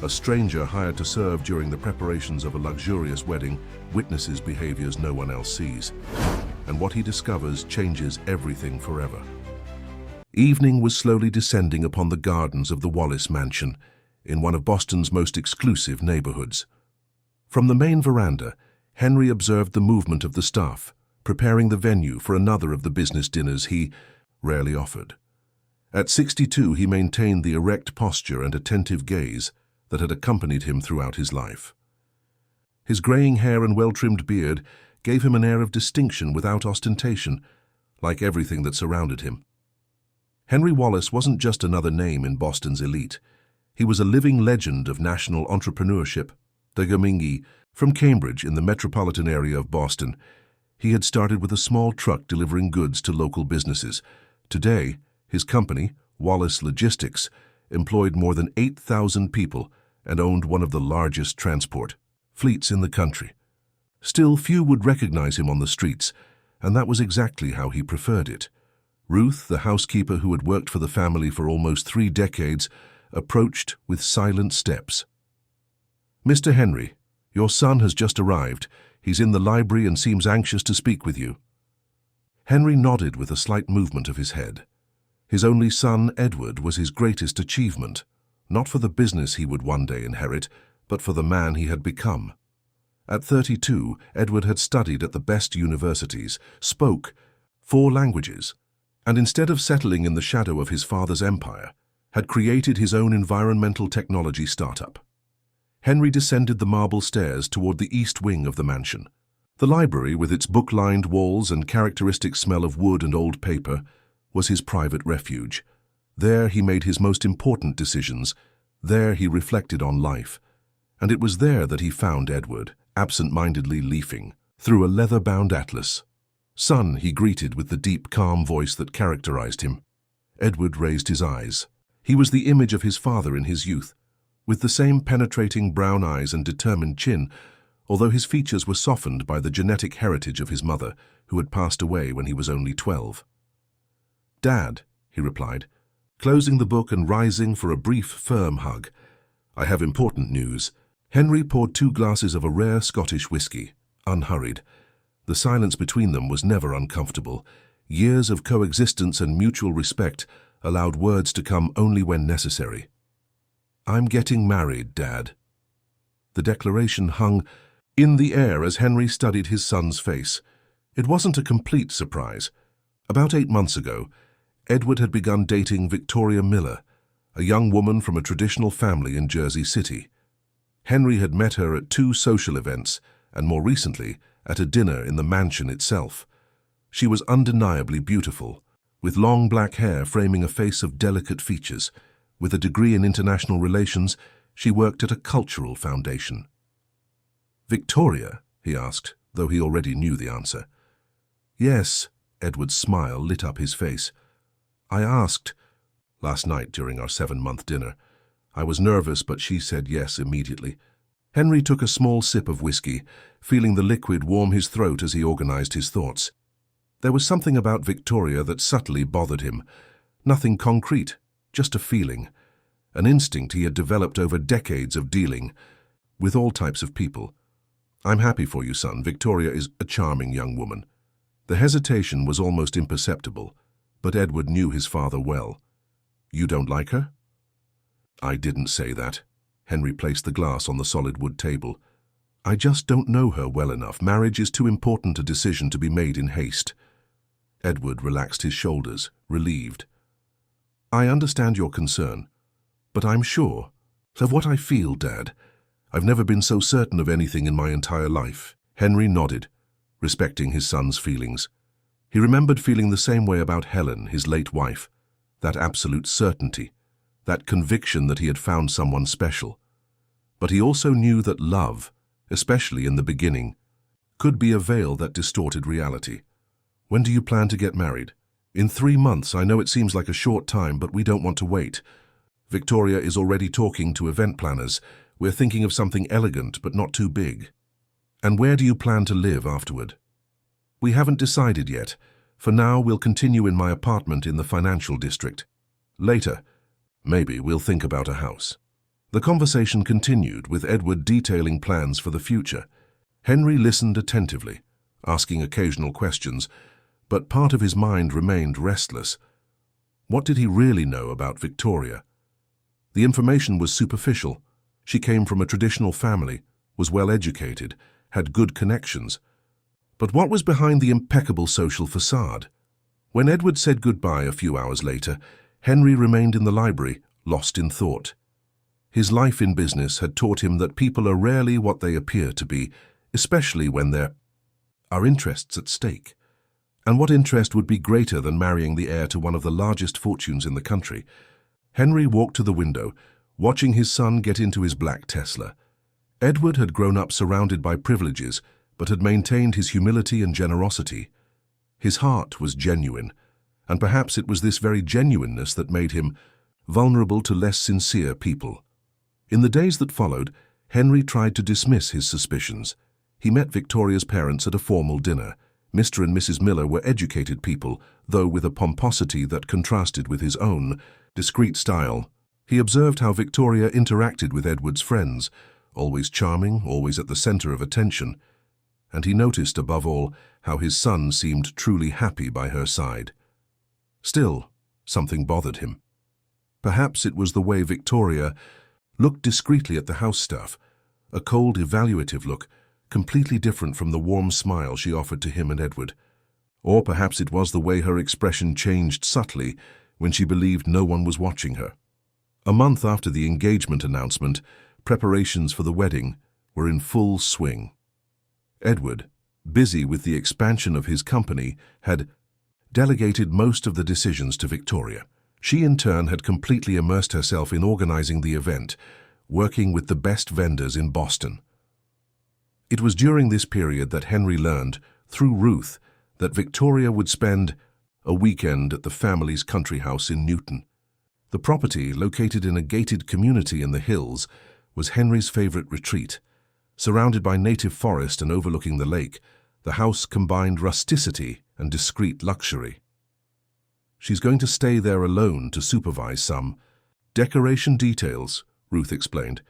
A stranger hired to serve during the preparations of a luxurious wedding witnesses behaviors no one else sees, and what he discovers changes everything forever. Evening was slowly descending upon the gardens of the Wallace Mansion, in one of Boston's most exclusive neighborhoods. From the main veranda, Henry observed the movement of the staff, preparing the venue for another of the business dinners he rarely offered. At 62, he maintained the erect posture and attentive gaze that had accompanied him throughout his life. His graying hair and well-trimmed beard gave him an air of distinction without ostentation, like everything that surrounded him. Henry Wallace wasn't just another name in Boston's elite. He was a living legend of national entrepreneurship. From Cambridge in the metropolitan area of Boston, he had started with a small truck delivering goods to local businesses. Today, his company, Wallace Logistics, employed more than 8,000 people and owned one of the largest transport fleets in the country. Still, few would recognize him on the streets, and that was exactly how he preferred it. Ruth, the housekeeper who had worked for the family for almost 3 decades, approached with silent steps. "Mr. Henry, your son has just arrived. He's in the library and seems anxious to speak with you." Henry nodded with a slight movement of his head. His only son, Edward, was his greatest achievement, not for the business he would one day inherit, but for the man he had become. At 32, Edward had studied at the best universities, spoke 4 languages, and instead of settling in the shadow of his father's empire, had created his own environmental technology startup. Henry descended the marble stairs toward the east wing of the mansion. The library, with its book-lined walls and characteristic smell of wood and old paper, was his private refuge. There he made his most important decisions. There he reflected on life. And it was there that he found Edward, absent-mindedly leafing through a leather-bound atlas. "Son," he greeted with the deep, calm voice that characterized him. Edward raised his eyes. He was the image of his father in his youth, with the same penetrating brown eyes and determined chin, although his features were softened by the genetic heritage of his mother, who had passed away when he was only 12. "Dad," he replied, closing the book and rising for a brief, firm hug. "I have important news." Henry poured 2 glasses of a rare Scottish whiskey, unhurried. The silence between them was never uncomfortable. Years of coexistence and mutual respect allowed words to come only when necessary. "I'm getting married, Dad." The declaration hung in the air as Henry studied his son's face. It wasn't a complete surprise. About 8 months ago, Edward had begun dating Victoria Miller, a young woman from a traditional family in Jersey City. Henry had met her at 2 social events, and more recently, at a dinner in the mansion itself. She was undeniably beautiful, with long black hair framing a face of delicate features. With a degree in international relations, she worked at a cultural foundation. "Victoria?" he asked, though he already knew the answer. "Yes," Edward's smile lit up his face. "I asked last night during our 7-month dinner. I was nervous, but she said yes immediately." Henry took a small sip of whiskey, feeling the liquid warm his throat as he organized his thoughts. There was something about Victoria that subtly bothered him. Nothing concrete, just a feeling, an instinct he had developed over decades of dealing with all types of people. "I'm happy for you, son. Victoria is a charming young woman." The hesitation was almost imperceptible, but Edward knew his father well. "You don't like her?" "I didn't say that." Henry placed the glass on the solid wood table. "I just don't know her well enough. Marriage is too important a decision to be made in haste." Edward relaxed his shoulders, relieved. "I understand your concern, but I'm sure of what I feel, Dad. I've never been so certain of anything in my entire life." Henry nodded, respecting his son's feelings. He remembered feeling the same way about Helen, his late wife, that absolute certainty, that conviction that he had found someone special. But he also knew that love, especially in the beginning, could be a veil that distorted reality. "When do you plan to get married?" "In 3 months. I know it seems like a short time, but we don't want to wait. Victoria is already talking to event planners. We're thinking of something elegant, but not too big." "And where do you plan to live afterward?" "We haven't decided yet. For now, we'll continue in my apartment in the financial district. Later, maybe we'll think about a house." The conversation continued, with Edward detailing plans for the future. Henry listened attentively, asking occasional questions, but part of his mind remained restless. What did he really know about Victoria? The information was superficial. She came from a traditional family, was well educated, had good connections. But what was behind the impeccable social facade? When Edward said goodbye a few hours later, Henry remained in the library, lost in thought. His life in business had taught him that people are rarely what they appear to be, especially when there are interests at stake. And what interest would be greater than marrying the heir to one of the largest fortunes in the country? Henry walked to the window, watching his son get into his black Tesla. Edward had grown up surrounded by privileges, but had maintained his humility and generosity. His heart was genuine, and perhaps it was this very genuineness that made him vulnerable to less sincere people. In the days that followed, Henry tried to dismiss his suspicions. He met Victoria's parents at a formal dinner. Mr. and Mrs. Miller were educated people, though with a pomposity that contrasted with his own discreet style. He observed how Victoria interacted with Edward's friends, always charming, always at the center of attention. And he noticed, above all, how his son seemed truly happy by her side. Still, something bothered him. Perhaps it was the way Victoria looked discreetly at the house staff, a cold, evaluative look, completely different from the warm smile she offered to him and Edward. Or perhaps it was the way her expression changed subtly when she believed no one was watching her. A month after the engagement announcement, preparations for the wedding were in full swing. Edward, busy with the expansion of his company, had delegated most of the decisions to Victoria. She, in turn, had completely immersed herself in organizing the event, working with the best vendors in Boston. It was during this period that Henry learned, through Ruth, that Victoria would spend a weekend at the family's country house in Newton. The property, located in a gated community in the hills, was Henry's favorite retreat. Surrounded by native forest and overlooking the lake, the house combined rusticity and discreet luxury. She's going to stay there alone to supervise some decoration details, Ruth explained.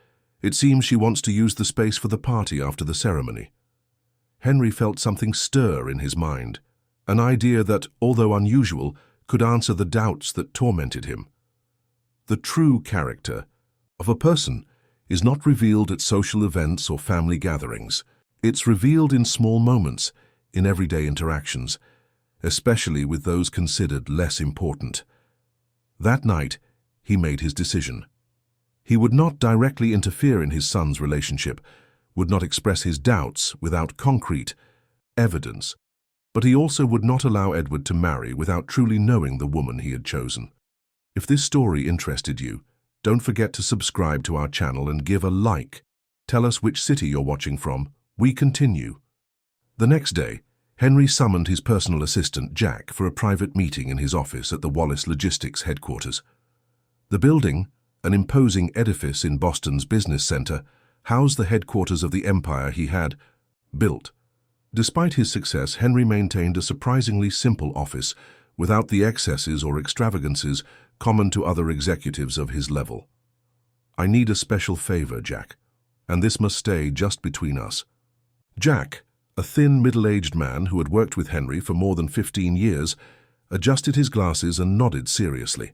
It seems she wants to use the space for the party after the ceremony. Henry felt something stir in his mind, an idea that, although unusual, could answer the doubts that tormented him. The true character of a person is not revealed at social events or family gatherings. It's revealed in small moments, in everyday interactions, especially with those considered less important. That night, he made his decision. He would not directly interfere in his son's relationship, would not express his doubts without concrete evidence, but he also would not allow Edward to marry without truly knowing the woman he had chosen. If this story interested you, don't forget to subscribe to our channel and give a like. Tell us which city you're watching from. We continue. The next day, Henry summoned his personal assistant, Jack, for a private meeting in his office at the Wallace Logistics headquarters. The building, an imposing edifice in Boston's business center, housed the headquarters of the empire he had built. Despite his success, Henry maintained a surprisingly simple office, without the excesses or extravagances common to other executives of his level. "I need a special favor, Jack, and this must stay just between us." Jack, a thin, middle-aged man who had worked with Henry for more than 15 years, adjusted his glasses and nodded seriously.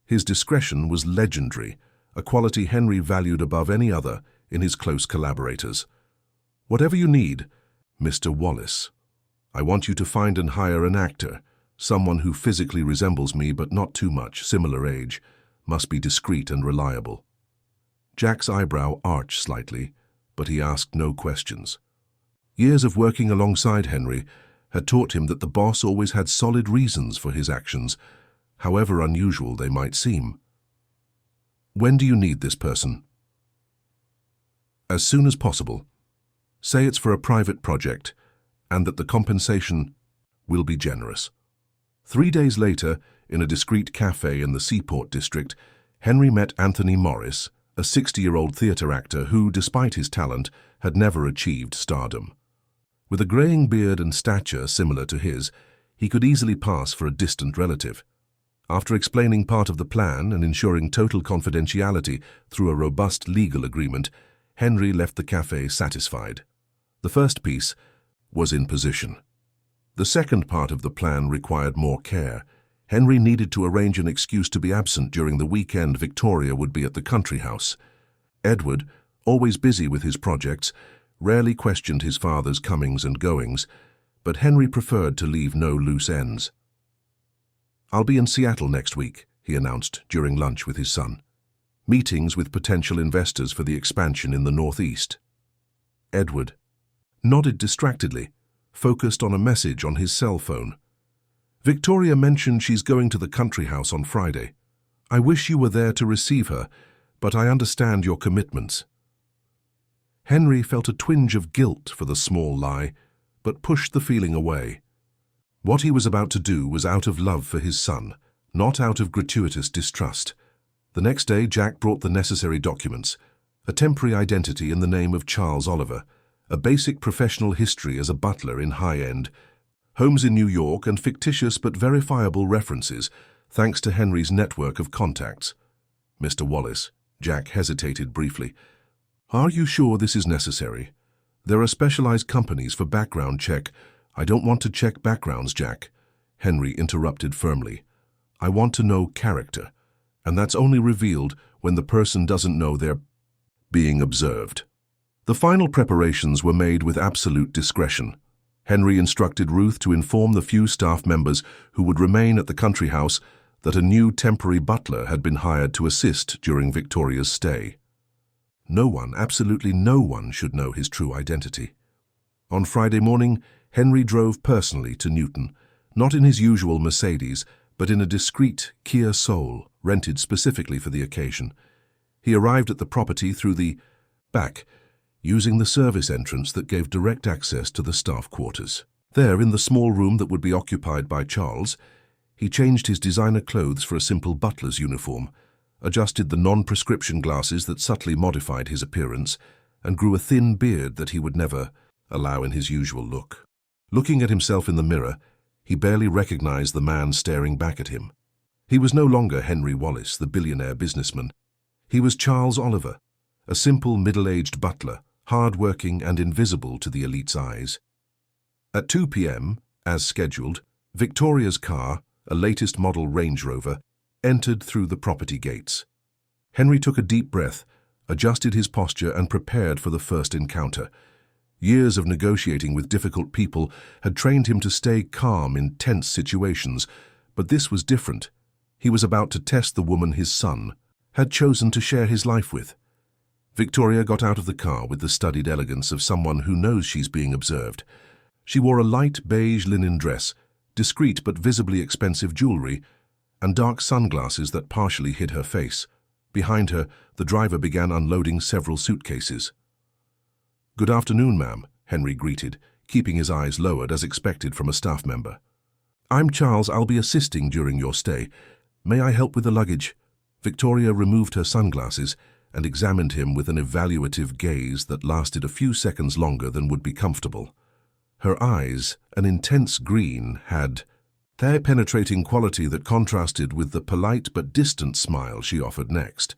His discretion was legendary, a quality Henry valued above any other in his close collaborators. "Whatever you need, Mr. Wallace. I want you to find and hire an actor, someone who physically resembles me but not too much, similar age, must be discreet and reliable." Jack's eyebrow arched slightly, but he asked no questions. Years of working alongside Henry had taught him that the boss always had solid reasons for his actions, however unusual they might seem. "When do you need this person?" "As soon as possible. Say it's for a private project, and that the compensation will be generous." 3 days later, in a discreet cafe in the Seaport district, Henry met Anthony Morris, a 60-year-old theater actor who, despite his talent, had never achieved stardom. With a graying beard and stature similar to his, he could easily pass for a distant relative. After explaining part of the plan and ensuring total confidentiality through a robust legal agreement, Henry left the cafe satisfied. The first piece was in position. The second part of the plan required more care. Henry needed to arrange an excuse to be absent during the weekend Victoria would be at the country house. Edward, always busy with his projects, rarely questioned his father's comings and goings, but Henry preferred to leave no loose ends. "I'll be in Seattle next week," he announced during lunch with his son. "Meetings with potential investors for the expansion in the Northeast." Edward nodded distractedly, focused on a message on his cell phone. "Victoria mentioned she's going to the country house on Friday. I wish you were there to receive her, but I understand your commitments." Henry felt a twinge of guilt for the small lie, but pushed the feeling away. What he was about to do was out of love for his son, not out of gratuitous distrust. The next day, Jack brought the necessary documents: a temporary identity in the name of Charles Oliver, a basic professional history as a butler in high-end, homes in New York, and fictitious but verifiable references, thanks to Henry's network of contacts. "Mr. Wallace," Jack hesitated briefly, "are you sure this is necessary? There are specialized companies for background check." "I don't want to check backgrounds, Jack," Henry interrupted firmly. "I want to know character, and that's only revealed when the person doesn't know they're being observed." The final preparations were made with absolute discretion. Henry instructed Ruth to inform the few staff members who would remain at the country house that a new temporary butler had been hired to assist during Victoria's stay. No one, absolutely no one, should know his true identity. On Friday morning, Henry drove personally to Newton, not in his usual Mercedes, but in a discreet Kia Soul, rented specifically for the occasion. He arrived at the property through the back, using the service entrance that gave direct access to the staff quarters. There, in the small room that would be occupied by Charles, he changed his designer clothes for a simple butler's uniform, adjusted the non-prescription glasses that subtly modified his appearance, and grew a thin beard that he would never allow in his usual look. Looking at himself in the mirror, he barely recognized the man staring back at him. He was no longer Henry Wallace, the billionaire businessman. He was Charles Oliver, a simple middle-aged butler, hard-working and invisible to the elite's eyes. At 2 p.m., as scheduled, Victoria's car, a latest model Range Rover, entered through the property gates. Henry took a deep breath, adjusted his posture, and prepared for the first encounter. Years of negotiating with difficult people had trained him to stay calm in tense situations, but this was different. He was about to test the woman his son had chosen to share his life with. Victoria got out of the car with the studied elegance of someone who knows she's being observed. She wore a light beige linen dress, discreet but visibly expensive jewelry, and dark sunglasses that partially hid her face. Behind her, the driver began unloading several suitcases. "Good afternoon, ma'am," Henry greeted, keeping his eyes lowered as expected from a staff member. "I'm Charles. I'll be assisting during your stay. May I help with the luggage?" Victoria removed her sunglasses and examined him with an evaluative gaze that lasted a few seconds longer than would be comfortable. Her eyes, an intense green, had their penetrating quality that contrasted with the polite but distant smile she offered next.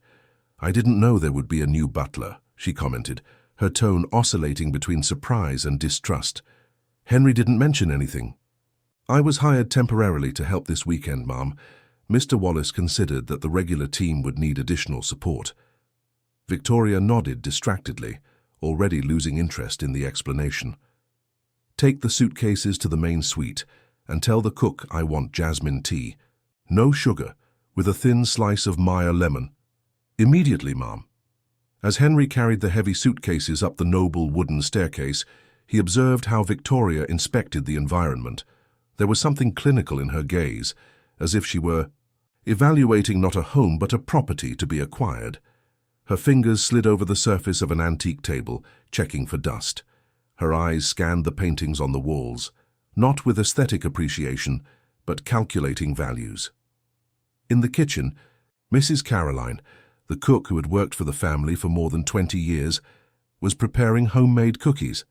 "I didn't know there would be a new butler," she commented, her tone oscillating between surprise and distrust. "Henry didn't mention anything." "I was hired temporarily to help this weekend, ma'am. Mr. Wallace considered that the regular team would need additional support." Victoria nodded distractedly, already losing interest in the explanation. "Take the suitcases to the main suite and tell the cook I want jasmine tea. No sugar, with a thin slice of Meyer lemon." "Immediately, ma'am." As Henry carried the heavy suitcases up the noble wooden staircase, he observed how Victoria inspected the environment. There was something clinical in her gaze, as if she were evaluating not a home but a property to be acquired. Her fingers slid over the surface of an antique table, checking for dust. Her eyes scanned the paintings on the walls, not with aesthetic appreciation, but calculating values. In the kitchen, Mrs. Caroline, the cook who had worked for the family for more than 20 years, was preparing homemade cookies.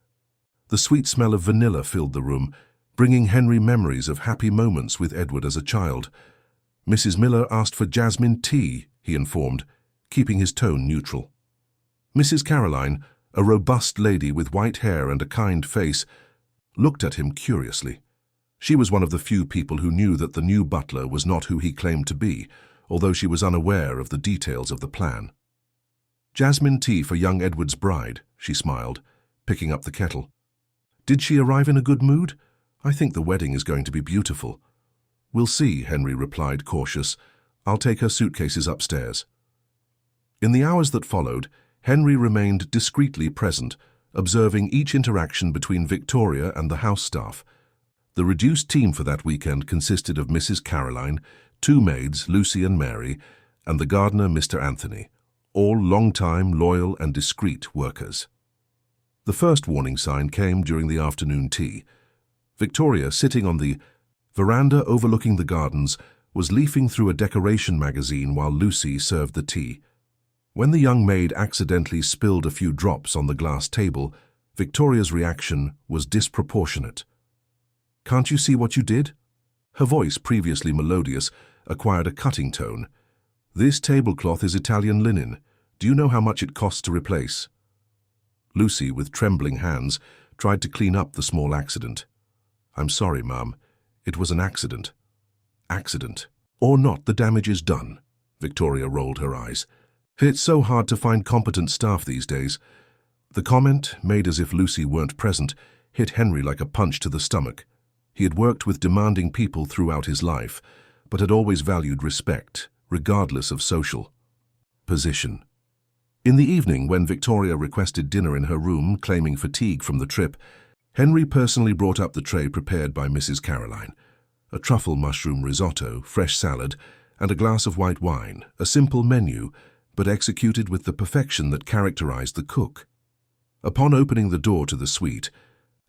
The sweet smell of vanilla filled the room, bringing Henry memories of happy moments with Edward as a child. Mrs. Miller asked for jasmine tea, he informed, keeping his tone neutral. Mrs. Caroline, a robust lady with white hair and a kind face, looked at him curiously. She was one of the few people who knew that the new butler was not who he claimed to be, although she was unaware of the details of the plan. "Jasmine tea for young Edward's bride," she smiled, picking up the kettle. "Did she arrive in a good mood? I think the wedding is going to be beautiful." "We'll see," Henry replied, cautious. "I'll take her suitcases upstairs." In the hours that followed, Henry remained discreetly present, observing each interaction between Victoria and the house staff. The reduced team for that weekend consisted of Mrs. Caroline, 2 maids, Lucy and Mary, and the gardener, Mr. Anthony, all long-time, loyal and discreet workers. The first warning sign came during the afternoon tea. Victoria, sitting on the veranda overlooking the gardens, was leafing through a decoration magazine while Lucy served the tea. When the young maid accidentally spilled a few drops on the glass table, Victoria's reaction was disproportionate. "Can't you see what you did?" Her voice, previously melodious, acquired a cutting tone. "This tablecloth is Italian linen. Do you know how much it costs to replace?" Lucy, with trembling hands, tried to clean up the small accident. "I'm sorry, Ma'am. It was an accident." "Accident. Or not, the damage is done." Victoria rolled her eyes. "It's so hard to find competent staff these days." The comment, made as if Lucy weren't present, hit Henry like a punch to the stomach. He had worked with demanding people throughout his life, but had always valued respect, regardless of social position. In the evening, when Victoria requested dinner in her room, claiming fatigue from the trip, Henry personally brought up the tray prepared by Mrs. Caroline. A truffle mushroom risotto, fresh salad, and a glass of white wine, a simple menu, but executed with the perfection that characterized the cook. Upon opening the door to the suite,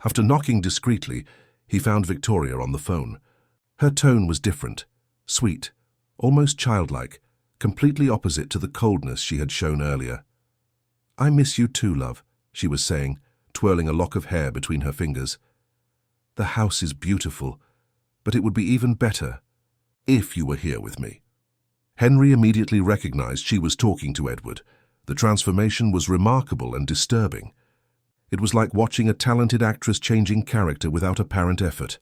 after knocking discreetly, he found Victoria on the phone. Her tone was different, sweet, almost childlike, completely opposite to the coldness she had shown earlier. "I miss you too, love," she was saying, twirling a lock of hair between her fingers. "The house is beautiful, but it would be even better if you were here with me." Henry immediately recognized she was talking to Edward. The transformation was remarkable and disturbing. It was like watching a talented actress changing character without apparent effort.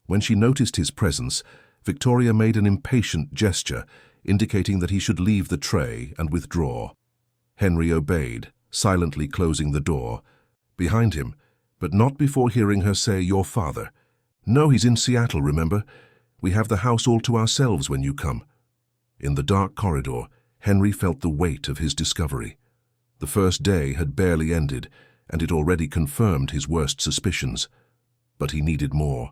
When she noticed his presence, Victoria made an impatient gesture, indicating that he should leave the tray and withdraw. Henry obeyed, silently closing the door behind him, but not before hearing her say, "Your father." "No, he's in Seattle, remember? We have the house all to ourselves when you come." In the dark corridor, Henry felt the weight of his discovery. The first day had barely ended, and it already confirmed his worst suspicions. But he needed more.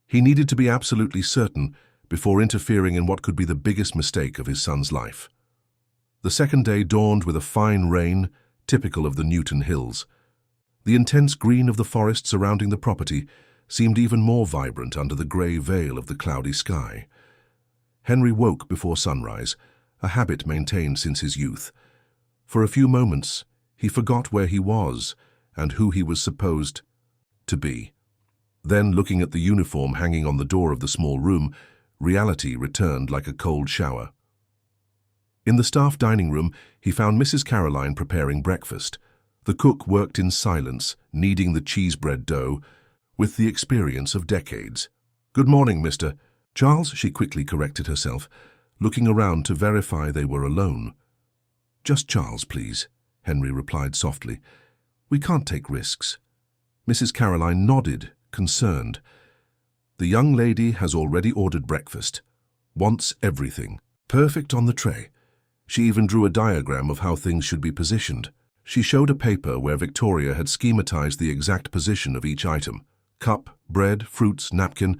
He needed to be absolutely certain before interfering in what could be the biggest mistake of his son's life. The second day dawned with a fine rain, typical of the Newton Hills. The intense green of the forest surrounding the property seemed even more vibrant under the grey veil of the cloudy sky. Henry woke before sunrise, a habit maintained since his youth. For a few moments, he forgot where he was and who he was supposed to be. Then, looking at the uniform hanging on the door of the small room, reality returned like a cold shower. In the staff dining room, he found Mrs. Caroline preparing breakfast. The cook worked in silence, kneading the cheese bread dough, with the experience of decades. "Good morning, Mr. Charles," she quickly corrected herself, looking around to verify they were alone. "Just Charles, please," Henry replied softly. "We can't take risks." Mrs. Caroline nodded, concerned. "The young lady has already ordered breakfast. Wants everything. Perfect on the tray. She even drew a diagram of how things should be positioned. She showed a paper where Victoria had schematized the exact position of each item. Cup, bread, fruits, napkin,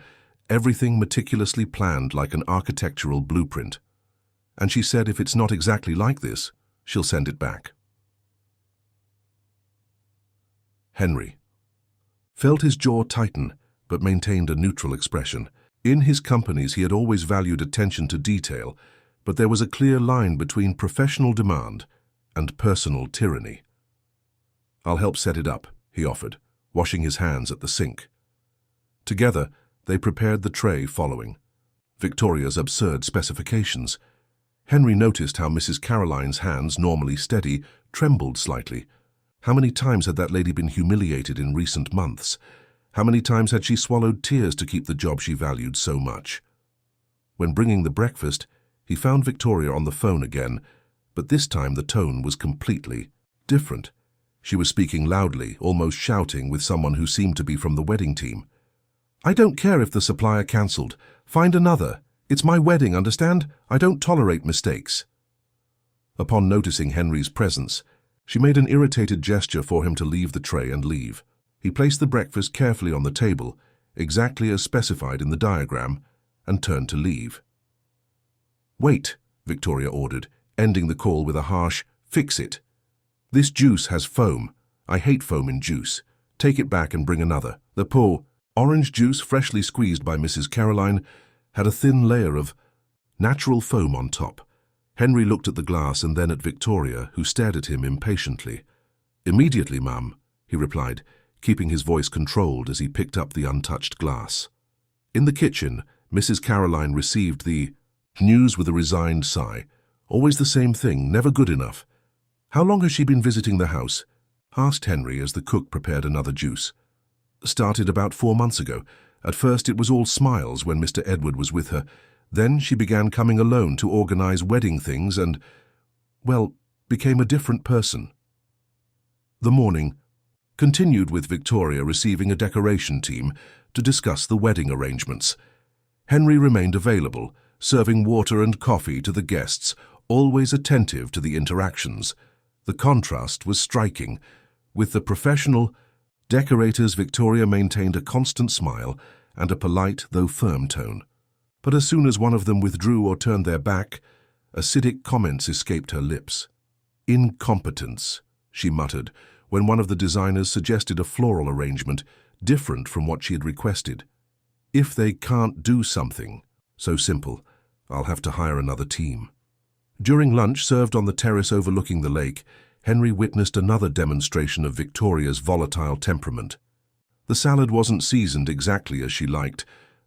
everything meticulously planned like an architectural blueprint. And she said if it's not exactly like this, she'll send it back. Henry felt his jaw tighten, but maintained a neutral expression. In his companies, he had always valued attention to detail, but there was a clear line between professional demand and personal tyranny. "I'll help set it up," he offered, washing his hands at the sink. Together, they prepared the tray following. Victoria's absurd specifications. Henry noticed how Mrs. Caroline's hands, normally steady, trembled slightly. How many times had that lady been humiliated in recent months? How many times had she swallowed tears to keep the job she valued so much? When bringing the breakfast, he found Victoria on the phone again, but this time the tone was completely different. She was speaking loudly, almost shouting, with someone who seemed to be from the wedding team. "I don't care if the supplier cancelled. Find another. It's my wedding, understand? I don't tolerate mistakes." Upon noticing Henry's presence, she made an irritated gesture for him to leave the tray and leave. He placed the breakfast carefully on the table, exactly as specified in the diagram, and turned to leave. "Wait," Victoria ordered, ending the call with a harsh, "Fix it. This juice has foam. I hate foam in juice. Take it back and bring another." The orange juice, freshly squeezed by Mrs. Caroline, had a thin layer of natural foam on top. Henry looked at the glass and then at Victoria, who stared at him impatiently. "Immediately, ma'am," he replied, keeping his voice controlled as he picked up the untouched glass. In the kitchen, Mrs. Caroline received the news with a resigned sigh. "Always the same thing, never good enough." "How long has she been visiting the house?" asked Henry as the cook prepared another juice. "Started about 4 months ago. At first it was all smiles when Mr. Edward was with her. Then she began coming alone to organize wedding things and, well, became a different person." The morning continued with Victoria receiving a decoration team to discuss the wedding arrangements. Henry remained available, serving water and coffee to the guests, always attentive to the interactions. The contrast was striking. With the professional decorators, Victoria maintained a constant smile and a polite, though firm tone. But as soon as one of them withdrew or turned their back, acidic comments escaped her lips. "Incompetence," she muttered, when one of the designers suggested a floral arrangement different from what she had requested. "If they can't do something so simple, I'll have to hire another team." During lunch, served on the terrace overlooking the lake, Henry witnessed another demonstration of Victoria's volatile temperament. The salad wasn't seasoned exactly as she liked,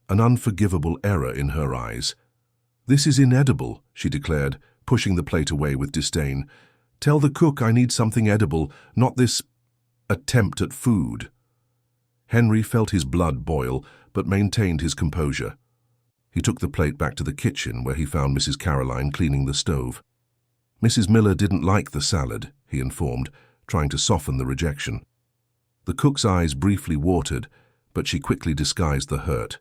an unforgivable error in her eyes. "This is inedible," she declared, pushing the plate away with disdain. "Tell the cook I need something edible, not this attempt at food." Henry felt his blood boil, but maintained his composure. He took the plate back to the kitchen, where he found Mrs. Caroline cleaning the stove. "Mrs. Miller didn't like the salad," he informed, trying to soften the rejection. The cook's eyes briefly watered, but she quickly disguised the hurt.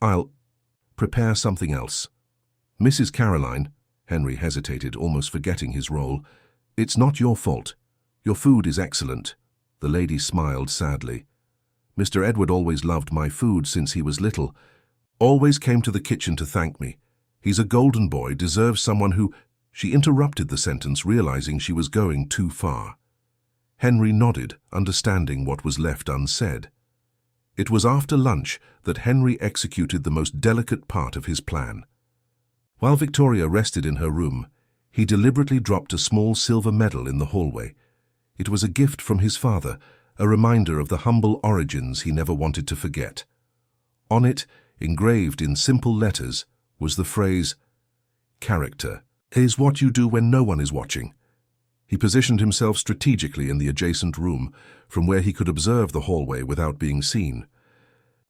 "I'll prepare something else." "Mrs. Caroline," Henry hesitated, almost forgetting his role, "it's not your fault. Your food is excellent." The lady smiled sadly. "Mr. Edward always loved my food since he was little. Always came to the kitchen to thank me. He's a golden boy, deserves someone who—" She interrupted the sentence, realizing she was going too far. Henry nodded, understanding what was left unsaid. It was after lunch that Henry executed the most delicate part of his plan. While Victoria rested in her room, he deliberately dropped a small silver medal in the hallway. It was a gift from his father, a reminder of the humble origins he never wanted to forget. On it, engraved in simple letters, was the phrase, "Character is what you do when no one is watching." He positioned himself strategically in the adjacent room, from where he could observe the hallway without being seen.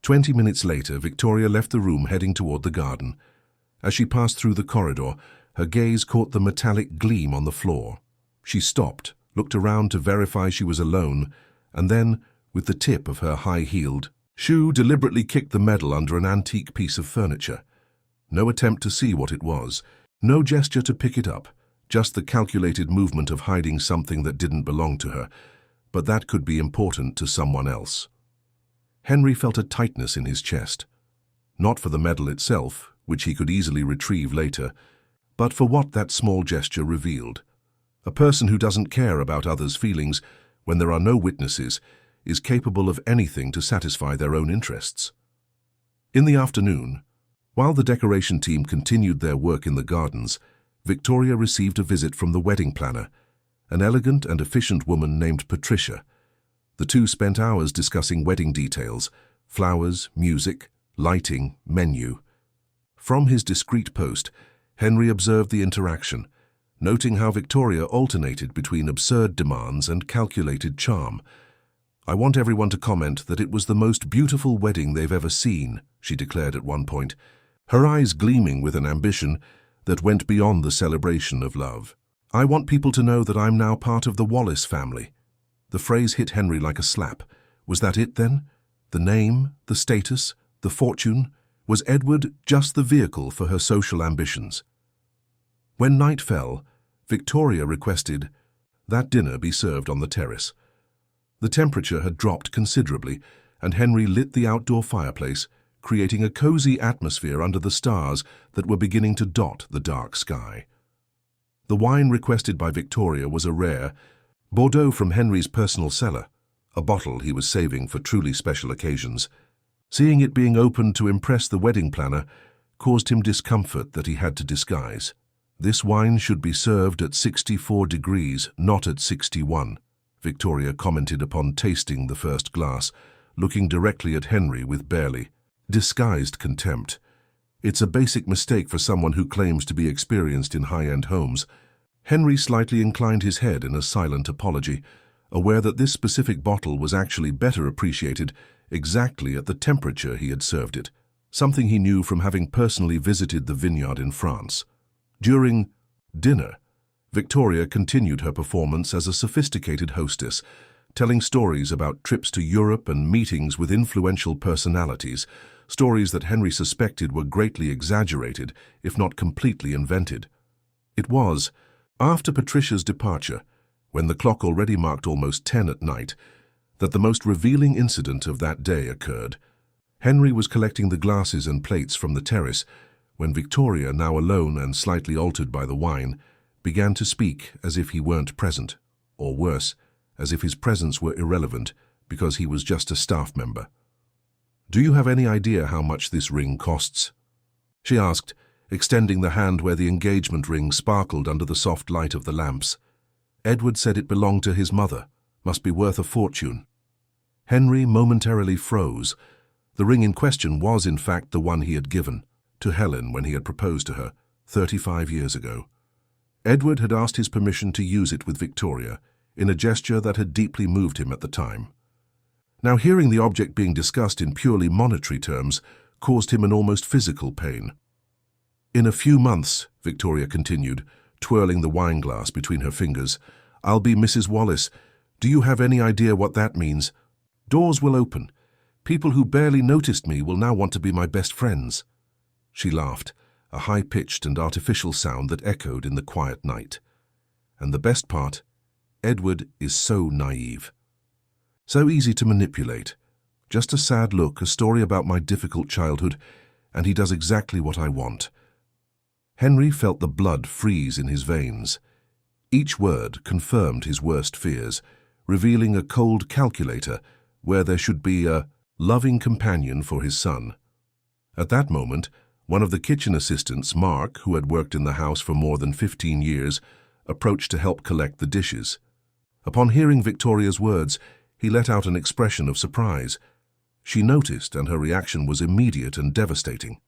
20 minutes later, Victoria left the room heading toward the garden. As she passed through the corridor, her gaze caught the metallic gleam on the floor. She stopped, looked around to verify she was alone, and then, with the tip of her high-heeled shoe, deliberately kicked the medal under an antique piece of furniture. No attempt to see what it was, no gesture to pick it up, just the calculated movement of hiding something that didn't belong to her, but that could be important to someone else. Henry felt a tightness in his chest, not for the medal itself, which he could easily retrieve later, but for what that small gesture revealed. A person who doesn't care about others' feelings when there are no witnesses is capable of anything to satisfy their own interests. In the afternoon, while the decoration team continued their work in the gardens, Victoria received a visit from the wedding planner, an elegant and efficient woman named Patricia. The two spent hours discussing wedding details, flowers, music, lighting, menu. From his discreet post, Henry observed the interaction, noting how Victoria alternated between absurd demands and calculated charm. "I want everyone to comment that it was the most beautiful wedding they've ever seen," she declared at one point, her eyes gleaming with an ambition that went beyond the celebration of love. "I want people to know that I'm now part of the Wallace family." The phrase hit Henry like a slap. Was that it then? The name, the status, the fortune? Was Edward just the vehicle for her social ambitions? When night fell, Victoria requested that dinner be served on the terrace. The temperature had dropped considerably, and Henry lit the outdoor fireplace, creating a cozy atmosphere under the stars that were beginning to dot the dark sky. The wine requested by Victoria was a rare Bordeaux from Henry's personal cellar, a bottle he was saving for truly special occasions. Seeing it being opened to impress the wedding planner caused him discomfort that he had to disguise. "This wine should be served at 64 degrees, not at 61, Victoria commented upon tasting the first glass, looking directly at Henry with barely disguised contempt. "It's a basic mistake for someone who claims to be experienced in high-end homes." Henry slightly inclined his head in a silent apology, aware that this specific bottle was actually better appreciated exactly at the temperature he had served it, something he knew from having personally visited the vineyard in France. During dinner, Victoria continued her performance as a sophisticated hostess, telling stories about trips to Europe and meetings with influential personalities, stories that Henry suspected were greatly exaggerated, if not completely invented. It was, after Patricia's departure, when the clock already marked almost 10 at night, that the most revealing incident of that day occurred. Henry was collecting the glasses and plates from the terrace when Victoria, now alone and slightly altered by the wine, began to speak as if he weren't present, or worse, as if his presence were irrelevant because he was just a staff member. "Do you have any idea how much this ring costs?" she asked, extending the hand where the engagement ring sparkled under the soft light of the lamps. "Edward said it belonged to his mother. Must be worth a fortune." Henry momentarily froze. The ring in question was, in fact, the one he had given to Helen when he had proposed to her 35 years ago. Edward had asked his permission to use it with Victoria, in a gesture that had deeply moved him at the time. Now, hearing the object being discussed in purely monetary terms caused him an almost physical pain. "In a few months," Victoria continued, twirling the wineglass between her fingers, "I'll be Mrs. Wallace. Do you have any idea what that means? Doors will open. People who barely noticed me will now want to be my best friends." She laughed, a high-pitched and artificial sound that echoed in the quiet night. "And the best part, Edward is so naive. So easy to manipulate. Just a sad look, a story about my difficult childhood, and he does exactly what I want." Henry felt the blood freeze in his veins. Each word confirmed his worst fears, revealing a cold calculator where there should be a loving companion for his son. At that moment, one of the kitchen assistants, Mark, who had worked in the house for more than 15 years, approached to help collect the dishes. Upon hearing Victoria's words, he let out an expression of surprise. She noticed, and her reaction was immediate and devastating.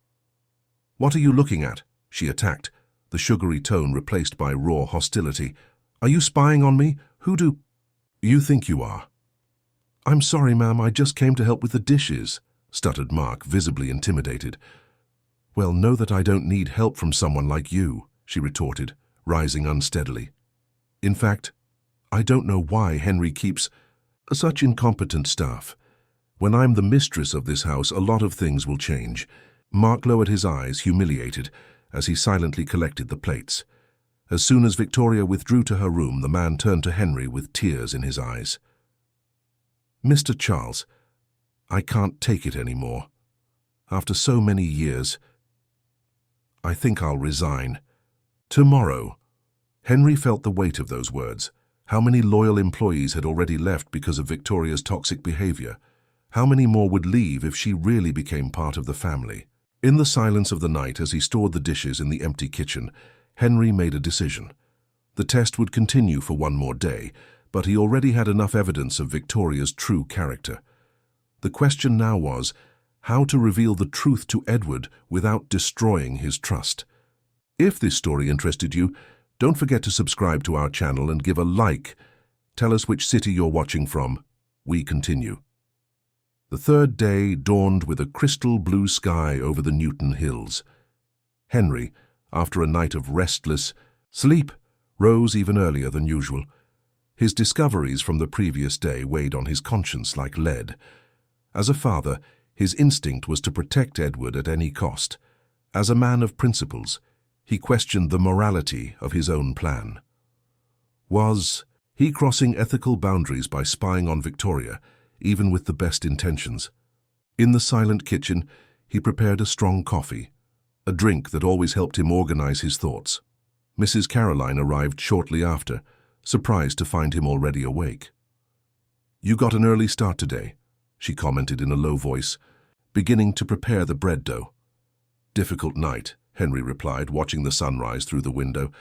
"What are you looking at?" she attacked, the sugary tone replaced by raw hostility. "Are you spying on me? Who do you think you are?" "I'm sorry, ma'am, I just came to help with the dishes," stuttered Mark, visibly intimidated. "Well, know that I don't need help from someone like you," she retorted, rising unsteadily. "In fact, I don't know why Henry keeps such incompetent staff. When I'm the mistress of this house, a lot of things will change." Mark lowered his eyes, humiliated, as he silently collected the plates. As soon as Victoria withdrew to her room, the man turned to Henry with tears in his eyes. "Mr. Charles, I can't take it anymore. After so many years, I think I'll resign. Tomorrow." Henry felt the weight of those words. How many loyal employees had already left because of Victoria's toxic behavior? How many more would leave if she really became part of the family? In the silence of the night, as he stored the dishes in the empty kitchen, Henry made a decision. The test would continue for one more day, but he already had enough evidence of Victoria's true character. The question now was, how to reveal the truth to Edward without destroying his trust. If this story interested you, don't forget to subscribe to our channel and give a like. Tell us which city you're watching from. We continue. The third day dawned with a crystal blue sky over the Newton Hills. Henry, after a night of restless sleep, rose even earlier than usual. His discoveries from the previous day weighed on his conscience like lead. As a father, his instinct was to protect Edward at any cost. As a man of principles, he questioned the morality of his own plan. Was he crossing ethical boundaries by spying on Victoria, even with the best intentions? In the silent kitchen, he prepared a strong coffee, a drink that always helped him organize his thoughts. Mrs. Caroline arrived shortly after, surprised to find him already awake. "You got an early start today," she commented in a low voice, beginning to prepare the bread dough. "Difficult night," Henry replied, watching the sunrise through the window.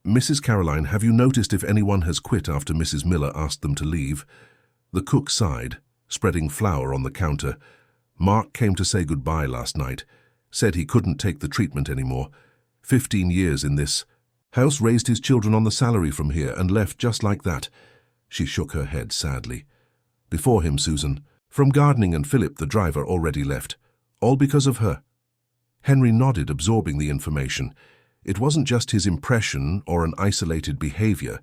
"Mrs. Caroline, have you noticed if anyone has quit after Mrs. Miller asked them to leave?" The cook sighed, spreading flour on the counter. "Mark came to say goodbye last night, said he couldn't take the treatment anymore. 15 years in this house, raised his children on the salary from here and left just like that." She shook her head sadly. "Before him, Susan, from gardening, and Philip, the driver, already left. All because of her." Henry nodded, absorbing the information. It wasn't just his impression or an isolated behavior.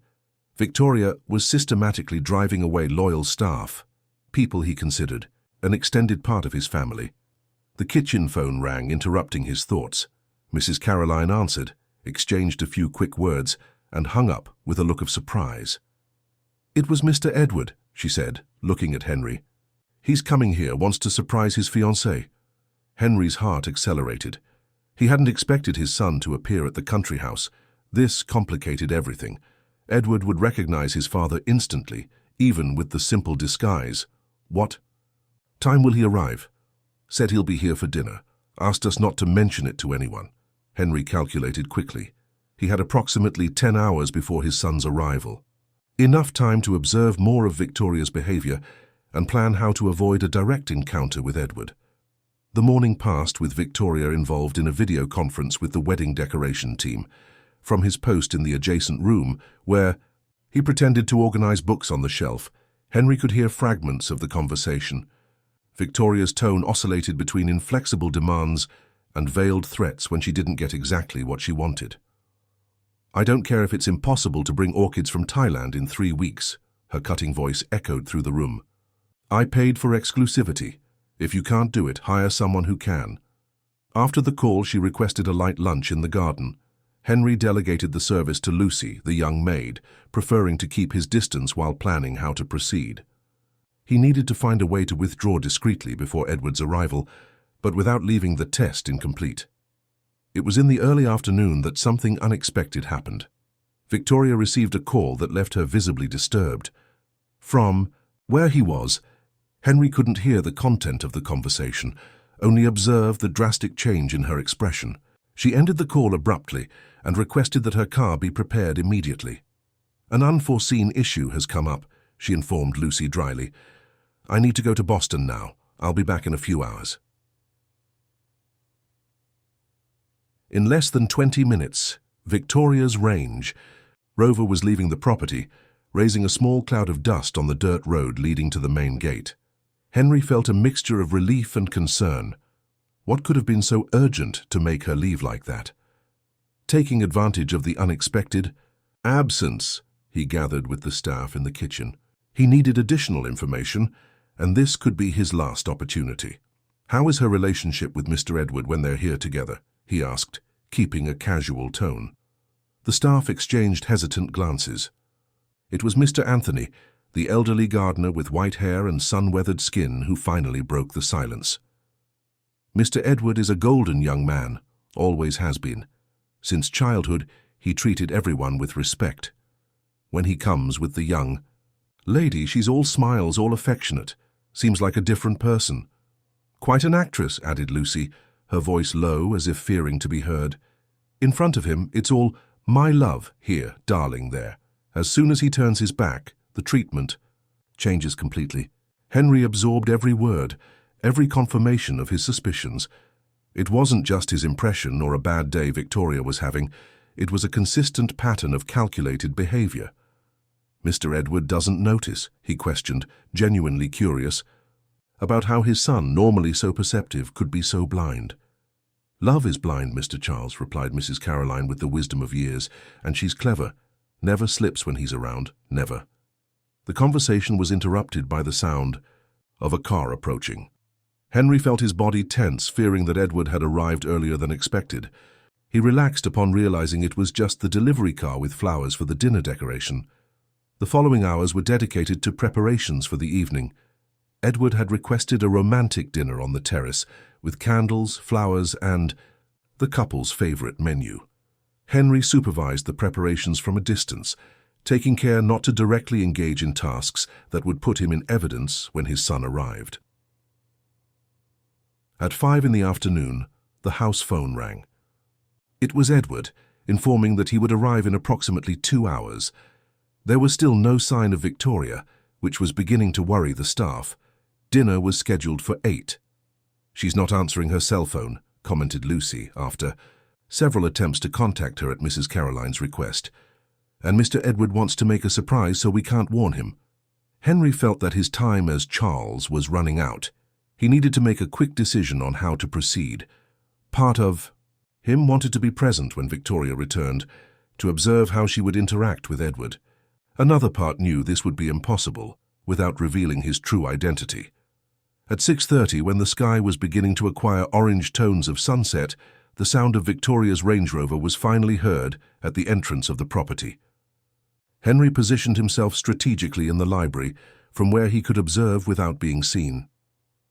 Victoria was systematically driving away loyal staff, people he considered an extended part of his family. The kitchen phone rang, interrupting his thoughts. Mrs. Caroline answered, exchanged a few quick words, and hung up with a look of surprise. "It was Mr. Edward," she said, looking at Henry. "He's coming here, wants to surprise his fiancée." Henry's heart accelerated. He hadn't expected his son to appear at the country house. This complicated everything. Edward would recognize his father instantly, even with the simple disguise. "What time will he arrive?" "Said he'll be here for dinner. Asked us not to mention it to anyone." Henry calculated quickly. He had approximately 10 hours before his son's arrival. Enough time to observe more of Victoria's behavior and plan how to avoid a direct encounter with Edward. The morning passed with Victoria involved in a video conference with the wedding decoration team. From his post in the adjacent room, where he pretended to organize books on the shelf, Henry could hear fragments of the conversation. Victoria's tone oscillated between inflexible demands and veiled threats when she didn't get exactly what she wanted. "I don't care if it's impossible to bring orchids from Thailand in 3 weeks," her cutting voice echoed through the room. "I paid for exclusivity. If you can't do it, hire someone who can." After the call, she requested a light lunch in the garden. Henry delegated the service to Lucy, the young maid, preferring to keep his distance while planning how to proceed. He needed to find a way to withdraw discreetly before Edward's arrival, but without leaving the test incomplete. It was in the early afternoon that something unexpected happened. Victoria received a call that left her visibly disturbed. From where he was, Henry couldn't hear the content of the conversation, only observe the drastic change in her expression. She ended the call abruptly and requested that her car be prepared immediately. "An unforeseen issue has come up," she informed Lucy dryly. "I need to go to Boston now. I'll be back in a few hours." In less than 20 minutes, Victoria's range, Rover was leaving the property, raising a small cloud of dust on the dirt road leading to the main gate. Henry felt a mixture of relief and concern. What could have been so urgent to make her leave like that? Taking advantage of the unexpected absence, he gathered with the staff in the kitchen. He needed additional information, and this could be his last opportunity. "How is her relationship with Mr. Edward when they're here together?" he asked, keeping a casual tone. The staff exchanged hesitant glances. It was Mr. Anthony, the elderly gardener with white hair and sun-weathered skin, who finally broke the silence. "Mr. Edward is a golden young man, always has been. Since childhood, he treated everyone with respect. When he comes with the young lady, she's all smiles, all affectionate, seems like a different person." "Quite an actress," added Lucy, her voice low as if fearing to be heard. "In front of him, it's all 'my love' here, darling there. As soon as he turns his back, the treatment changes completely." Henry absorbed every word, every confirmation of his suspicions. It wasn't just his impression or a bad day Victoria was having, it was a consistent pattern of calculated behavior. "Mr. Edward doesn't notice," he questioned, genuinely curious, about how his son, normally so perceptive, could be so blind. "Love is blind, Mr. Charles," replied Mrs. Caroline with the wisdom of years, "and she's clever. Never slips when he's around, never." The conversation was interrupted by the sound of a car approaching. Henry felt his body tense, fearing that Edward had arrived earlier than expected. He relaxed upon realizing it was just the delivery car with flowers for the dinner decoration. The following hours were dedicated to preparations for the evening. Edward had requested a romantic dinner on the terrace, with candles, flowers, and the couple's favorite menu. Henry supervised the preparations from a distance, taking care not to directly engage in tasks that would put him in evidence when his son arrived. At 5 in the afternoon, the house phone rang. It was Edward, informing that he would arrive in approximately 2 hours. There was still no sign of Victoria, which was beginning to worry the staff. Dinner was scheduled for 8. "She's not answering her cell phone," commented Lucy after several attempts to contact her at Mrs. Caroline's request. "And Mr. Edward wants to make a surprise, so we can't warn him." Henry felt that his time as Charles was running out. He needed to make a quick decision on how to proceed. Part of him wanted to be present when Victoria returned, to observe how she would interact with Edward. Another part knew this would be impossible without revealing his true identity. At 6:30, when the sky was beginning to acquire orange tones of sunset, the sound of Victoria's Range Rover was finally heard at the entrance of the property. Henry positioned himself strategically in the library, from where he could observe without being seen.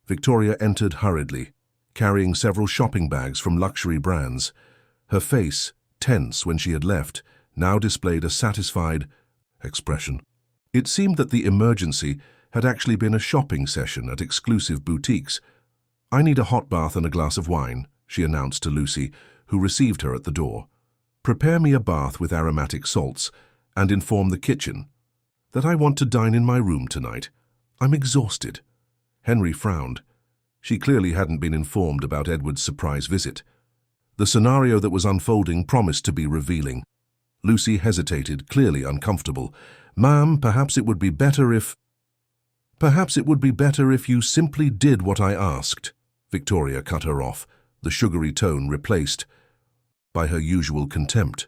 Victoria entered hurriedly, carrying several shopping bags from luxury brands. Her face, tense when she had left, now displayed a satisfied expression. It seemed that the emergency had actually been a shopping session at exclusive boutiques. "I need a hot bath and a glass of wine," she announced to Lucy, who received her at the door. "Prepare me a bath with aromatic salts, and inform the kitchen that I want to dine in my room tonight. I'm exhausted." Henry frowned. She clearly hadn't been informed about Edward's surprise visit. The scenario that was unfolding promised to be revealing. Lucy hesitated, clearly uncomfortable. "Ma'am, perhaps it would be better if you simply did what I asked." Victoria cut her off, the sugary tone replaced by her usual contempt.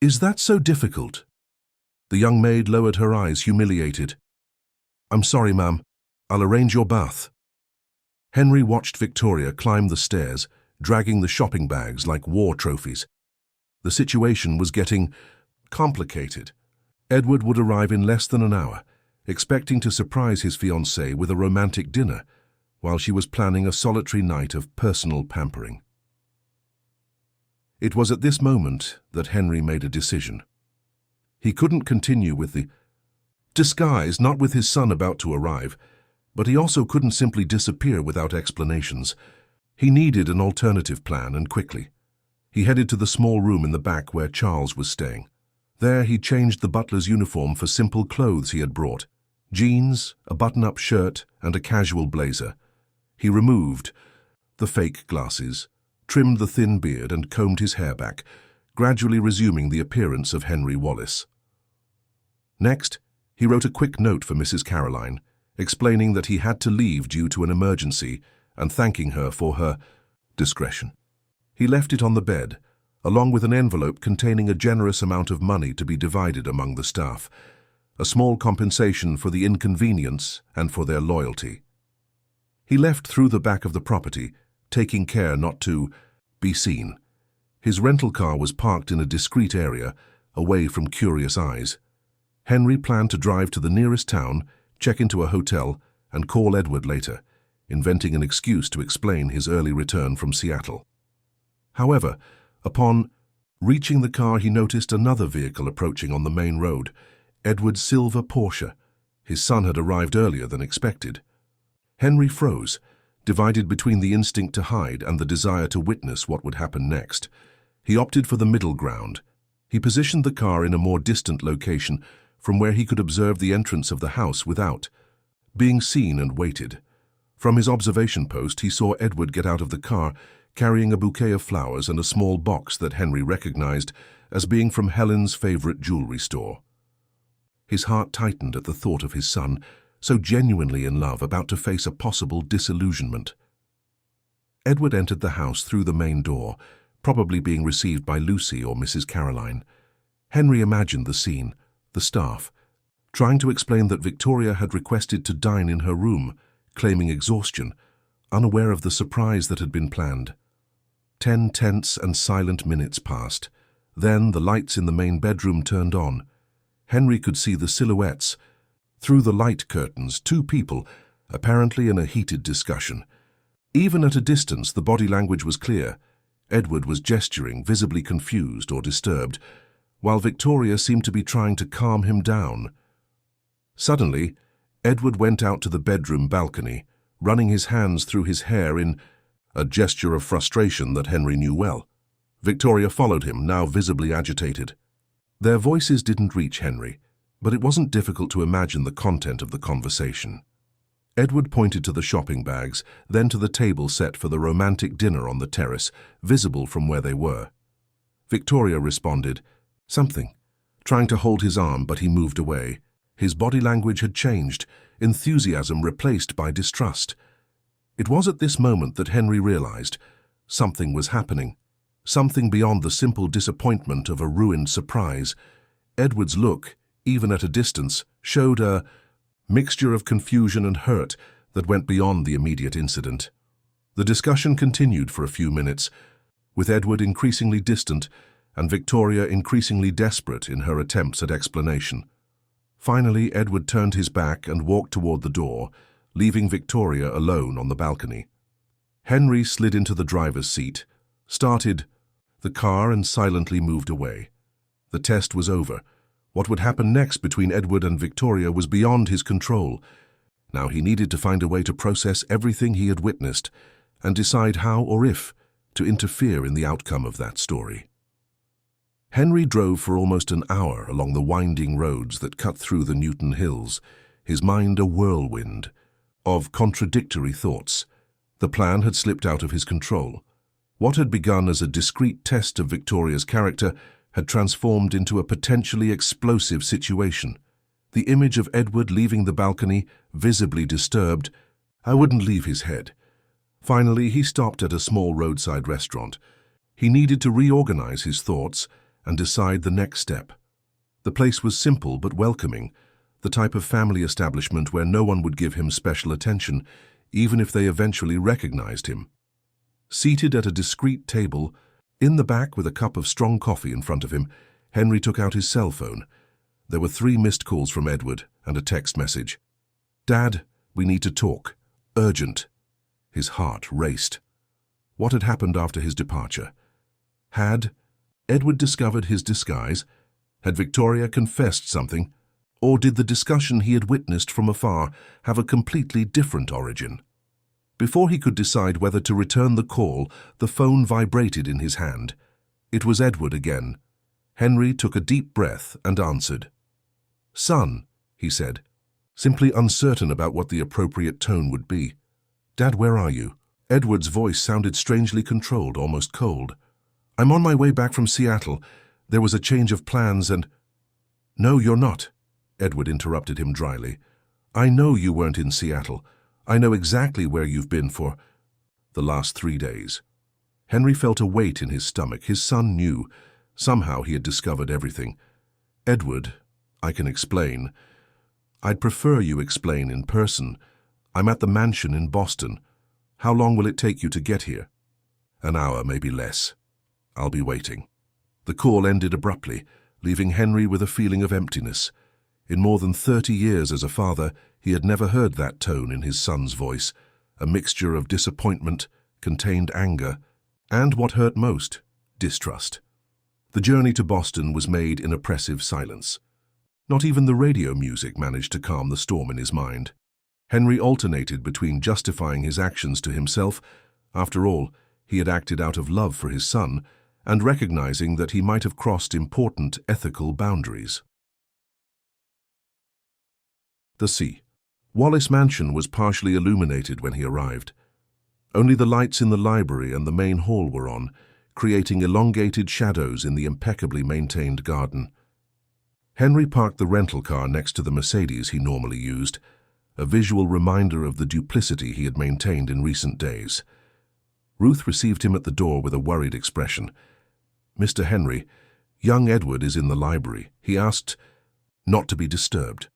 "Is that so difficult?" The young maid lowered her eyes, humiliated. "I'm sorry, ma'am. I'll arrange your bath." Henry watched Victoria climb the stairs, dragging the shopping bags like war trophies. The situation was getting complicated. Edward would arrive in less than an hour, expecting to surprise his fiancée with a romantic dinner, while she was planning a solitary night of personal pampering. It was at this moment that Henry made a decision. He couldn't continue with the disguise, not with his son about to arrive, but he also couldn't simply disappear without explanations. He needed an alternative plan, and quickly. He headed to the small room in the back where Charles was staying. There he changed the butler's uniform for simple clothes he had brought: jeans, a button-up shirt, and a casual blazer. He removed the fake glasses, trimmed the thin beard, and combed his hair back, gradually resuming the appearance of Henry Wallace. Next, he wrote a quick note for Mrs. Caroline, explaining that he had to leave due to an emergency and thanking her for her discretion. He left it on the bed, along with an envelope containing a generous amount of money to be divided among the staff, a small compensation for the inconvenience and for their loyalty. He left through the back of the property, taking care not to be seen. His rental car was parked in a discreet area, away from curious eyes. Henry planned to drive to the nearest town, check into a hotel, and call Edward later, inventing an excuse to explain his early return from Seattle. However, upon reaching the car, he noticed another vehicle approaching on the main road, Edward's silver Porsche. His son had arrived earlier than expected. Henry froze, divided between the instinct to hide and the desire to witness what would happen next. He opted for the middle ground. He positioned the car in a more distant location from where he could observe the entrance of the house without being seen, and waited. From his observation post, he saw Edward get out of the car, carrying a bouquet of flowers and a small box that Henry recognized as being from Helen's favorite jewelry store. His heart tightened at the thought of his son, so genuinely in love, about to face a possible disillusionment. Edward entered the house through the main door, probably being received by Lucy or Mrs. Caroline. Henry imagined the scene, the staff, trying to explain that Victoria had requested to dine in her room, claiming exhaustion, unaware of the surprise that had been planned. 10 tense and silent minutes passed. Then the lights in the main bedroom turned on. Henry could see the silhouettes. Through the light curtains, 2 people, apparently in a heated discussion. Even at a distance, the body language was clear. Edward was gesturing, visibly confused or disturbed, while Victoria seemed to be trying to calm him down. Suddenly, Edward went out to the bedroom balcony, running his hands through his hair in a gesture of frustration that Henry knew well. Victoria followed him, now visibly agitated. Their voices didn't reach Henry, but it wasn't difficult to imagine the content of the conversation. Edward pointed to the shopping bags, then to the table set for the romantic dinner on the terrace, visible from where they were. Victoria responded, "Something," trying to hold his arm, but he moved away. His body language had changed, enthusiasm replaced by distrust. It was at this moment that Henry realized something was happening, something beyond the simple disappointment of a ruined surprise. Edward's look, even at a distance, showed a mixture of confusion and hurt that went beyond the immediate incident. The discussion continued for a few minutes, with Edward increasingly distant and Victoria increasingly desperate in her attempts at explanation. Finally, Edward turned his back and walked toward the door, leaving Victoria alone on the balcony. Henry slid into the driver's seat, started the car and silently moved away. The test was over. What would happen next between Edward and Victoria was beyond his control. Now he needed to find a way to process everything he had witnessed and decide how or if to interfere in the outcome of that story. Henry drove for almost an hour along the winding roads that cut through the Newton Hills, his mind a whirlwind of contradictory thoughts. The plan had slipped out of his control. What had begun as a discreet test of Victoria's character had transformed into a potentially explosive situation. The image of Edward leaving the balcony, visibly disturbed, wouldn't leave his head. Finally, he stopped at a small roadside restaurant. He needed to reorganize his thoughts and decide the next step. The place was simple but welcoming, the type of family establishment where no one would give him special attention, even if they eventually recognized him. Seated at a discreet table, in the back with a cup of strong coffee in front of him, Henry took out his cell phone. There were 3 missed calls from Edward and a text message. "Dad, we need to talk. Urgent." His heart raced. What had happened after his departure? Had Edward discovered his disguise? Had Victoria confessed something? Or did the discussion he had witnessed from afar have a completely different origin? Before he could decide whether to return the call, the phone vibrated in his hand. It was Edward again. Henry took a deep breath and answered. "Son," he said, simply uncertain about what the appropriate tone would be. "Dad, where are you?" Edward's voice sounded strangely controlled, almost cold. "I'm on my way back from Seattle. There was a change of plans and—" "No, you're not," Edward interrupted him dryly. "I know you weren't in Seattle. I know exactly where you've been for the last 3 days." Henry felt a weight in his stomach. His son knew. Somehow he had discovered everything. "Edward, I can explain. I'd prefer you explain in person. I'm at the mansion in Boston. How long will it take you to get here?" "An hour, maybe less. I'll be waiting." The call ended abruptly, leaving Henry with a feeling of emptiness. In more than 30 years as a father, he had never heard that tone in his son's voice, a mixture of disappointment, contained anger, and what hurt most, distrust. The journey to Boston was made in oppressive silence. Not even the radio music managed to calm the storm in his mind. Henry alternated between justifying his actions to himself, after all, he had acted out of love for his son, and recognizing that he might have crossed important ethical boundaries. The sea. Wallace Mansion was partially illuminated when he arrived. Only the lights in the library and the main hall were on, creating elongated shadows in the impeccably maintained garden. Henry parked the rental car next to the Mercedes he normally used, a visual reminder of the duplicity he had maintained in recent days. Ruth received him at the door with a worried expression. "Mr. Henry, young Edward is in the library. He asked not to be disturbed."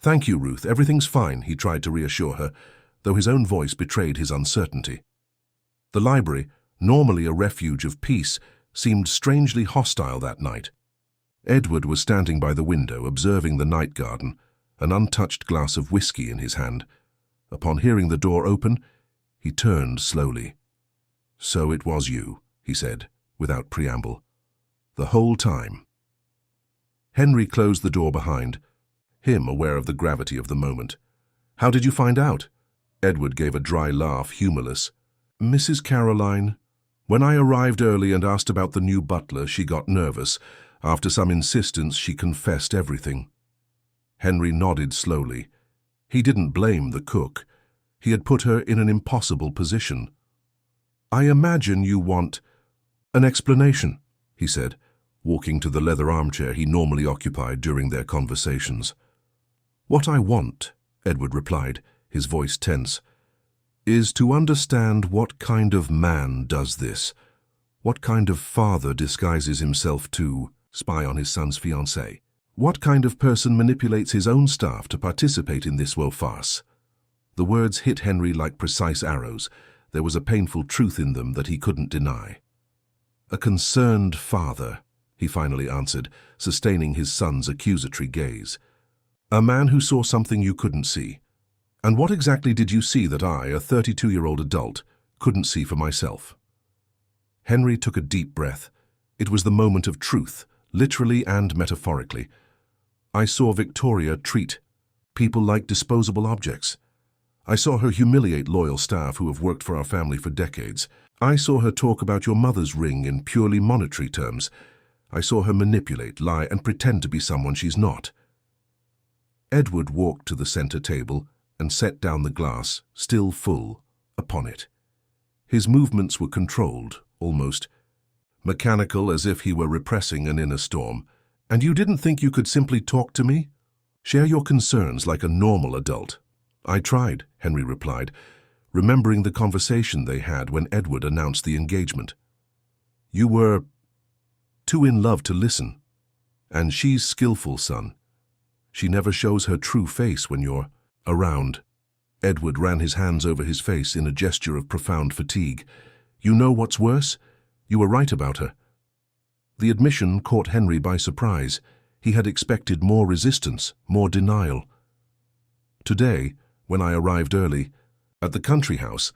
"Thank you, Ruth. Everything's fine," he tried to reassure her, though his own voice betrayed his uncertainty. The library, normally a refuge of peace, seemed strangely hostile that night. Edward was standing by the window, observing the night garden, an untouched glass of whiskey in his hand. Upon hearing the door open, he turned slowly. "So it was you," he said, without preamble. "The whole time." Henry closed the door behind him, aware of the gravity of the moment. "How did you find out?" Edward gave a dry laugh, humorless. "Mrs. Caroline. When I arrived early and asked about the new butler, she got nervous. After some insistence, she confessed everything." Henry nodded slowly. He didn't blame the cook. He had put her in an impossible position. "I imagine you want an explanation," he said, walking to the leather armchair he normally occupied during their conversations. "What I want," Edward replied, his voice tense, "is to understand what kind of man does this, what kind of father disguises himself to spy on his son's fiancée, what kind of person manipulates his own staff to participate in this woe farce." The words hit Henry like precise arrows. There was a painful truth in them that he couldn't deny. "A concerned father," he finally answered, sustaining his son's accusatory gaze. "A man who saw something you couldn't see. And what exactly did you see that I, a 32-year-old adult, couldn't see for myself?" Henry took a deep breath. It was the moment of truth, literally and metaphorically. "I saw Victoria treat people like disposable objects. I saw her humiliate loyal staff who have worked for our family for decades. I saw her talk about your mother's ring in purely monetary terms. I saw her manipulate, lie, and pretend to be someone she's not." Edward walked to the center table and set down the glass, still full, upon it. His movements were controlled, almost mechanical, as if he were repressing an inner storm. "And you didn't think you could simply talk to me? Share your concerns like a normal adult?" "I tried," Henry replied, remembering the conversation they had when Edward announced the engagement. "You were too in love to listen. And she's skillful, son. She never shows her true face when you're around." Edward ran his hands over his face in a gesture of profound fatigue. "You know what's worse? You were right about her." The admission caught Henry by surprise. He had expected more resistance, more denial. "Today, when I arrived early, at the country house,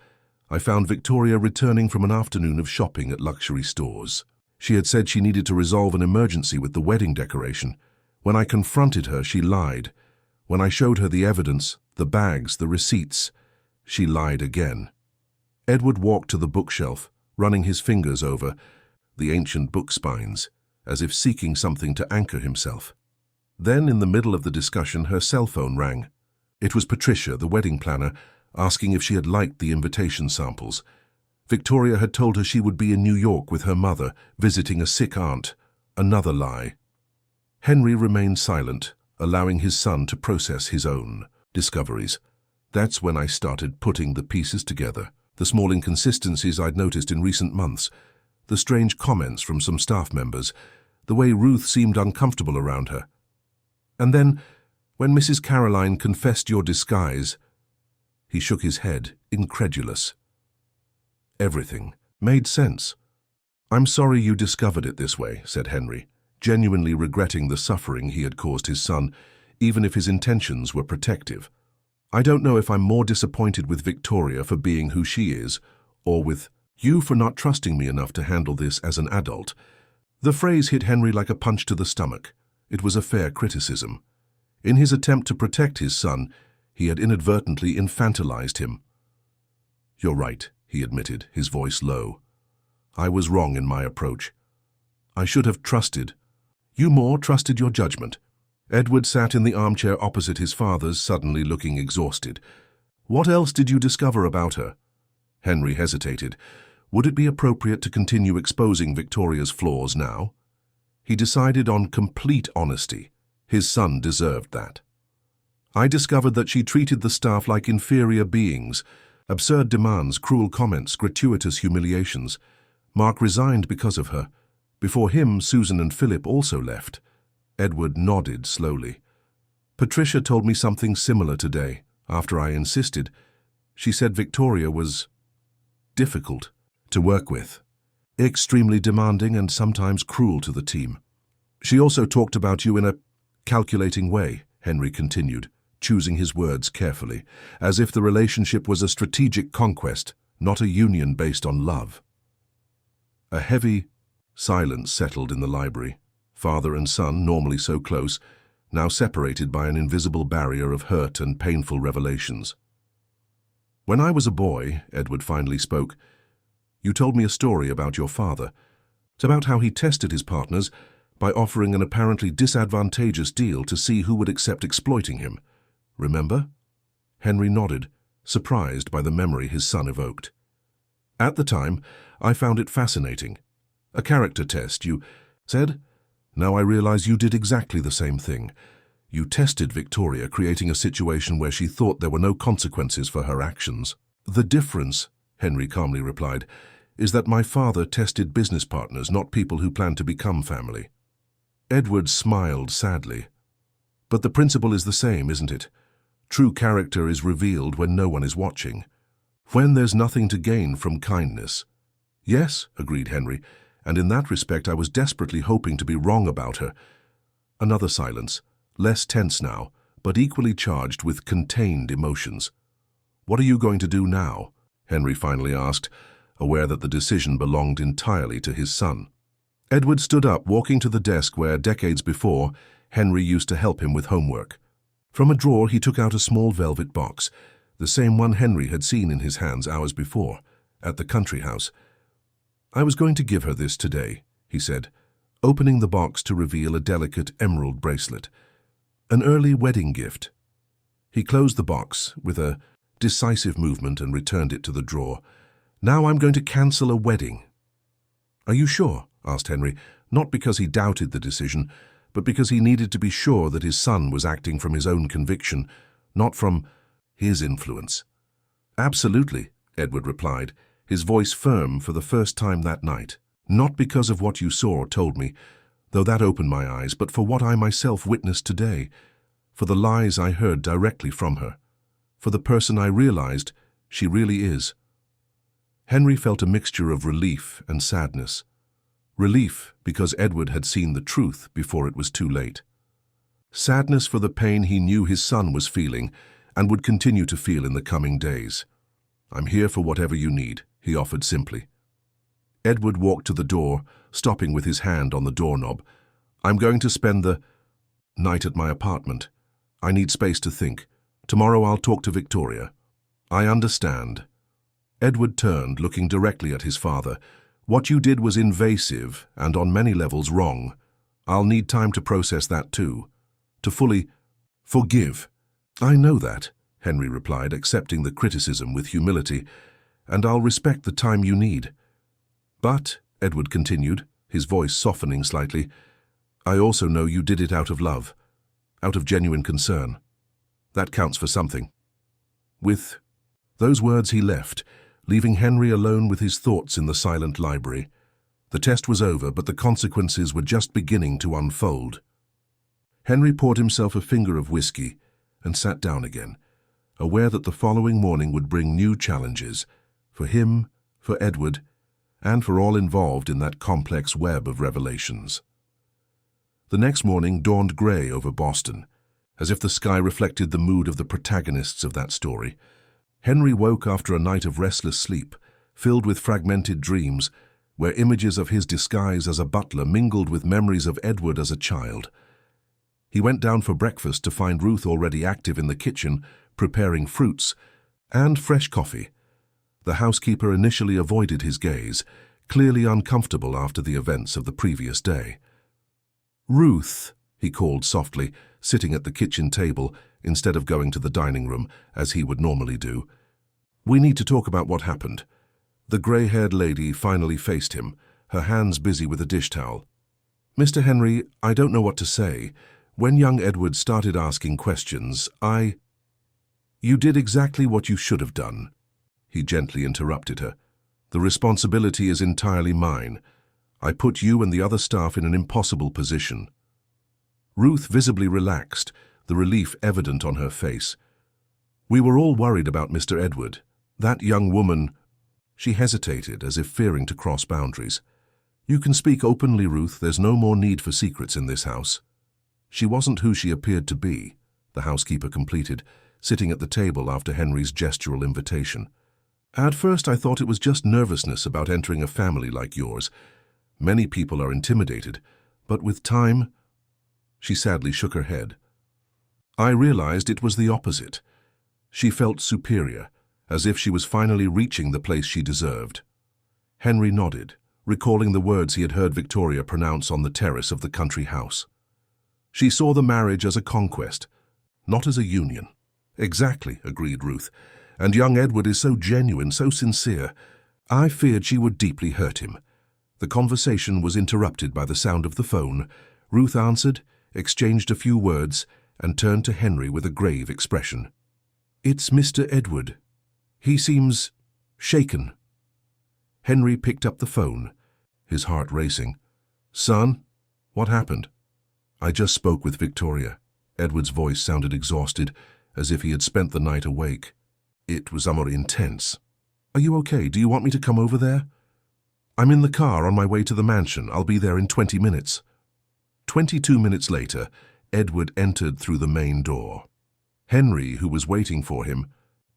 I found Victoria returning from an afternoon of shopping at luxury stores. She had said she needed to resolve an emergency with the wedding decoration. When I confronted her, she lied. When I showed her the evidence, the bags, the receipts, she lied again." Edward walked to the bookshelf, running his fingers over the ancient book spines, as if seeking something to anchor himself. Then, in the middle of the discussion, her cell phone rang. It was Patricia, the wedding planner, asking if she had liked the invitation samples. Victoria had told her she would be in New York with her mother, visiting a sick aunt. Another lie. Henry remained silent, allowing his son to process his own discoveries. That's when I started putting the pieces together. The small inconsistencies I'd noticed in recent months, the strange comments from some staff members, the way Ruth seemed uncomfortable around her. And then, when Mrs. Caroline confessed your disguise, he shook his head, incredulous. Everything made sense. "I'm sorry you discovered it this way," said Henry, genuinely regretting the suffering he had caused his son, even if his intentions were protective. "I don't know if I'm more disappointed with Victoria for being who she is, or with you for not trusting me enough to handle this as an adult." The phrase hit Henry like a punch to the stomach. It was a fair criticism. In his attempt to protect his son, he had inadvertently infantilized him. "You're right," he admitted, his voice low. "I was wrong in my approach. I should have trusted. You more trusted your judgment. Edward sat in the armchair opposite his father's, suddenly looking exhausted. "What else did you discover about her?" Henry hesitated. Would it be appropriate to continue exposing Victoria's flaws now? He decided on complete honesty. His son deserved that. "I discovered that she treated the staff like inferior beings. Absurd demands, cruel comments, gratuitous humiliations. Mark resigned because of her. Before him, Susan and Philip also left." Edward nodded slowly. "Patricia told me something similar today, after I insisted. She said Victoria was difficult to work with, extremely demanding and sometimes cruel to the team. She also talked about you in a calculating way," Henry continued, choosing his words carefully, as if the relationship was a strategic conquest, not a union based on love. A heavy silence settled in the library. Father and son, normally so close, now separated by an invisible barrier of hurt and painful revelations. "When I was a boy," Edward finally spoke, "you told me a story about your father. It's about how he tested his partners by offering an apparently disadvantageous deal to see who would accept exploiting him. Remember?" Henry nodded, surprised by the memory his son evoked. "At the time, I found it fascinating. A character test, you said? Now I realize you did exactly the same thing. You tested Victoria, creating a situation where she thought there were no consequences for her actions." "The difference," Henry calmly replied, "is that my father tested business partners, not people who plan to become family." Edward smiled sadly. "But the principle is the same, isn't it? True character is revealed when no one is watching, when there's nothing to gain from kindness." "Yes," agreed Henry, "and in that respect I was desperately hoping to be wrong about her." Another silence, less tense now, but equally charged with contained emotions. "What are you going to do now?" Henry finally asked, aware that the decision belonged entirely to his son. Edward stood up, walking to the desk where, decades before, Henry used to help him with homework. From a drawer he took out a small velvet box, the same one Henry had seen in his hands hours before, at the country house. "I was going to give her this today," he said, opening the box to reveal a delicate emerald bracelet. "An early wedding gift." He closed the box with a decisive movement and returned it to the drawer. "Now I'm going to cancel a wedding." "Are you sure?" asked Henry, not because he doubted the decision, but because he needed to be sure that his son was acting from his own conviction, not from his influence. "Absolutely," Edward replied, his voice firm for the first time that night. "Not because of what you saw or told me, though that opened my eyes, but for what I myself witnessed today, for the lies I heard directly from her, for the person I realized she really is." Henry felt a mixture of relief and sadness. Relief because Edward had seen the truth before it was too late. Sadness for the pain he knew his son was feeling and would continue to feel in the coming days. "I'm here for whatever you need," he offered simply. Edward walked to the door, stopping with his hand on the doorknob. "I'm going to spend the night at my apartment. I need space to think. Tomorrow I'll talk to Victoria." "I understand." Edward turned, looking directly at his father. "What you did was invasive and on many levels wrong. I'll need time to process that too, to fully forgive." "I know that," Henry replied, accepting the criticism with humility, "and I'll respect the time you need. But," Edward continued, his voice softening slightly, "I also know you did it out of love, out of genuine concern. That counts for something." With those words he left, leaving Henry alone with his thoughts in the silent library. The test was over, but the consequences were just beginning to unfold. Henry poured himself a finger of whiskey and sat down again, aware that the following morning would bring new challenges, for him, for Edward, and for all involved in that complex web of revelations. The next morning dawned grey over Boston, as if the sky reflected the mood of the protagonists of that story. Henry woke after a night of restless sleep, filled with fragmented dreams, where images of his disguise as a butler mingled with memories of Edward as a child. He went down for breakfast to find Ruth already active in the kitchen, preparing fruits and fresh coffee. The housekeeper initially avoided his gaze, clearly uncomfortable after the events of the previous day. "Ruth," he called softly, sitting at the kitchen table instead of going to the dining room, as he would normally do. "We need to talk about what happened." The grey-haired lady finally faced him, her hands busy with a dish towel. "Mr. Henry, I don't know what to say. When young Edward started asking questions, You did exactly what you should have done." He gently interrupted her. "The responsibility is entirely mine. I put you and the other staff in an impossible position." Ruth visibly relaxed, the relief evident on her face. "We were all worried about Mr. Edward. That young woman—" She hesitated, as if fearing to cross boundaries. "You can speak openly, Ruth. There's no more need for secrets in this house." She wasn't who she appeared to be, the housekeeper completed, sitting at the table after Henry's gestural invitation. "At first I thought it was just nervousness about entering a family like yours. Many people are intimidated, but with time—" She sadly shook her head. "I realized it was the opposite." She felt superior, as if she was finally reaching the place she deserved. Henry nodded, recalling the words he had heard Victoria pronounce on the terrace of the country house. She saw the marriage as a conquest, not as a union. "Exactly," agreed Ruth. "And young Edward is so genuine, so sincere. I feared she would deeply hurt him." The conversation was interrupted by the sound of the phone. Ruth answered, exchanged a few words, and turned to Henry with a grave expression. "It's Mr. Edward. He seems shaken." Henry picked up the phone, his heart racing. "Son, what happened?" "I just spoke with Victoria." Edward's voice sounded exhausted, as if he had spent the night awake. "It was more intense." "Are you okay? Do you want me to come over there?" "I'm in the car on my way to the mansion. I'll be there in 20 minutes. 22 minutes later, Edward entered through the main door. Henry, who was waiting for him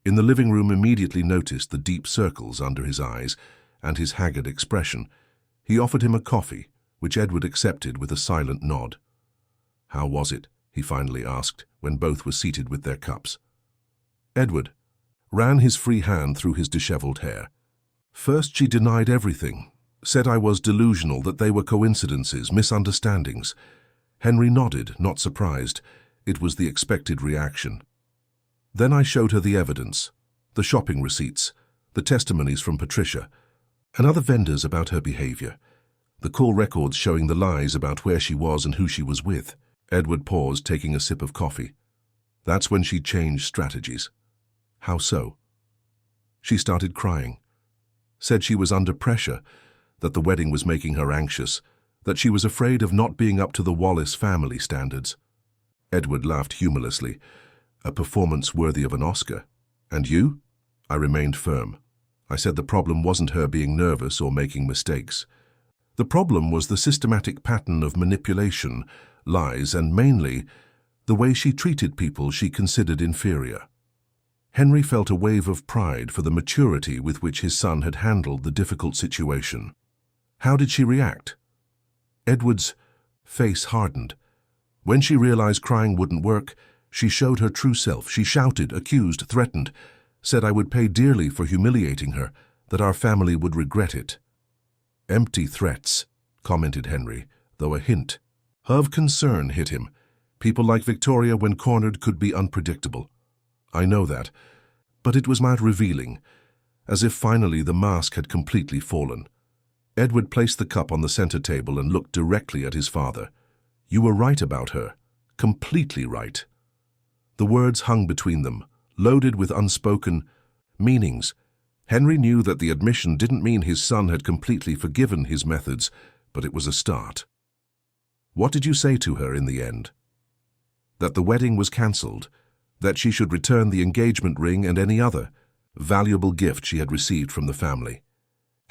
in the living room, immediately noticed the deep circles under his eyes and his haggard expression. He offered him a coffee, which Edward accepted with a silent nod. "How was it?" he finally asked, when both were seated with their cups. Edward ran his free hand through his disheveled hair. "First she denied everything, said I was delusional, that they were coincidences, misunderstandings." Henry nodded, not surprised. It was the expected reaction. "Then I showed her the evidence, the shopping receipts, the testimonies from Patricia, and other vendors about her behavior, the call records showing the lies about where she was and who she was with." Edward paused, taking a sip of coffee. "That's when she changed strategies." "How so?" "She started crying. Said she was under pressure, that the wedding was making her anxious, that she was afraid of not being up to the Wallace family standards." Edward laughed humorlessly. "A performance worthy of an Oscar. And you?" I remained firm. I said the problem wasn't her being nervous or making mistakes. The problem was the systematic pattern of manipulation, lies, and mainly the way she treated people she considered inferior. Henry felt a wave of pride for the maturity with which his son had handled the difficult situation. "How did she react?" Edward's face hardened. "When she realized crying wouldn't work, she showed her true self. She shouted, accused, threatened, said I would pay dearly for humiliating her, that our family would regret it." "Empty threats," commented Henry, though a hint of concern hit him. "People like Victoria, when cornered, could be unpredictable." "I know that, but it was not revealing, as if finally the mask had completely fallen." Edward placed the cup on the center table and looked directly at his father. "You were right about her, completely right." The words hung between them, loaded with unspoken meanings. Henry knew that the admission didn't mean his son had completely forgiven his methods, but it was a start. "What did you say to her in the end?" "That the wedding was cancelled, that she should return the engagement ring and any other valuable gift she had received from the family,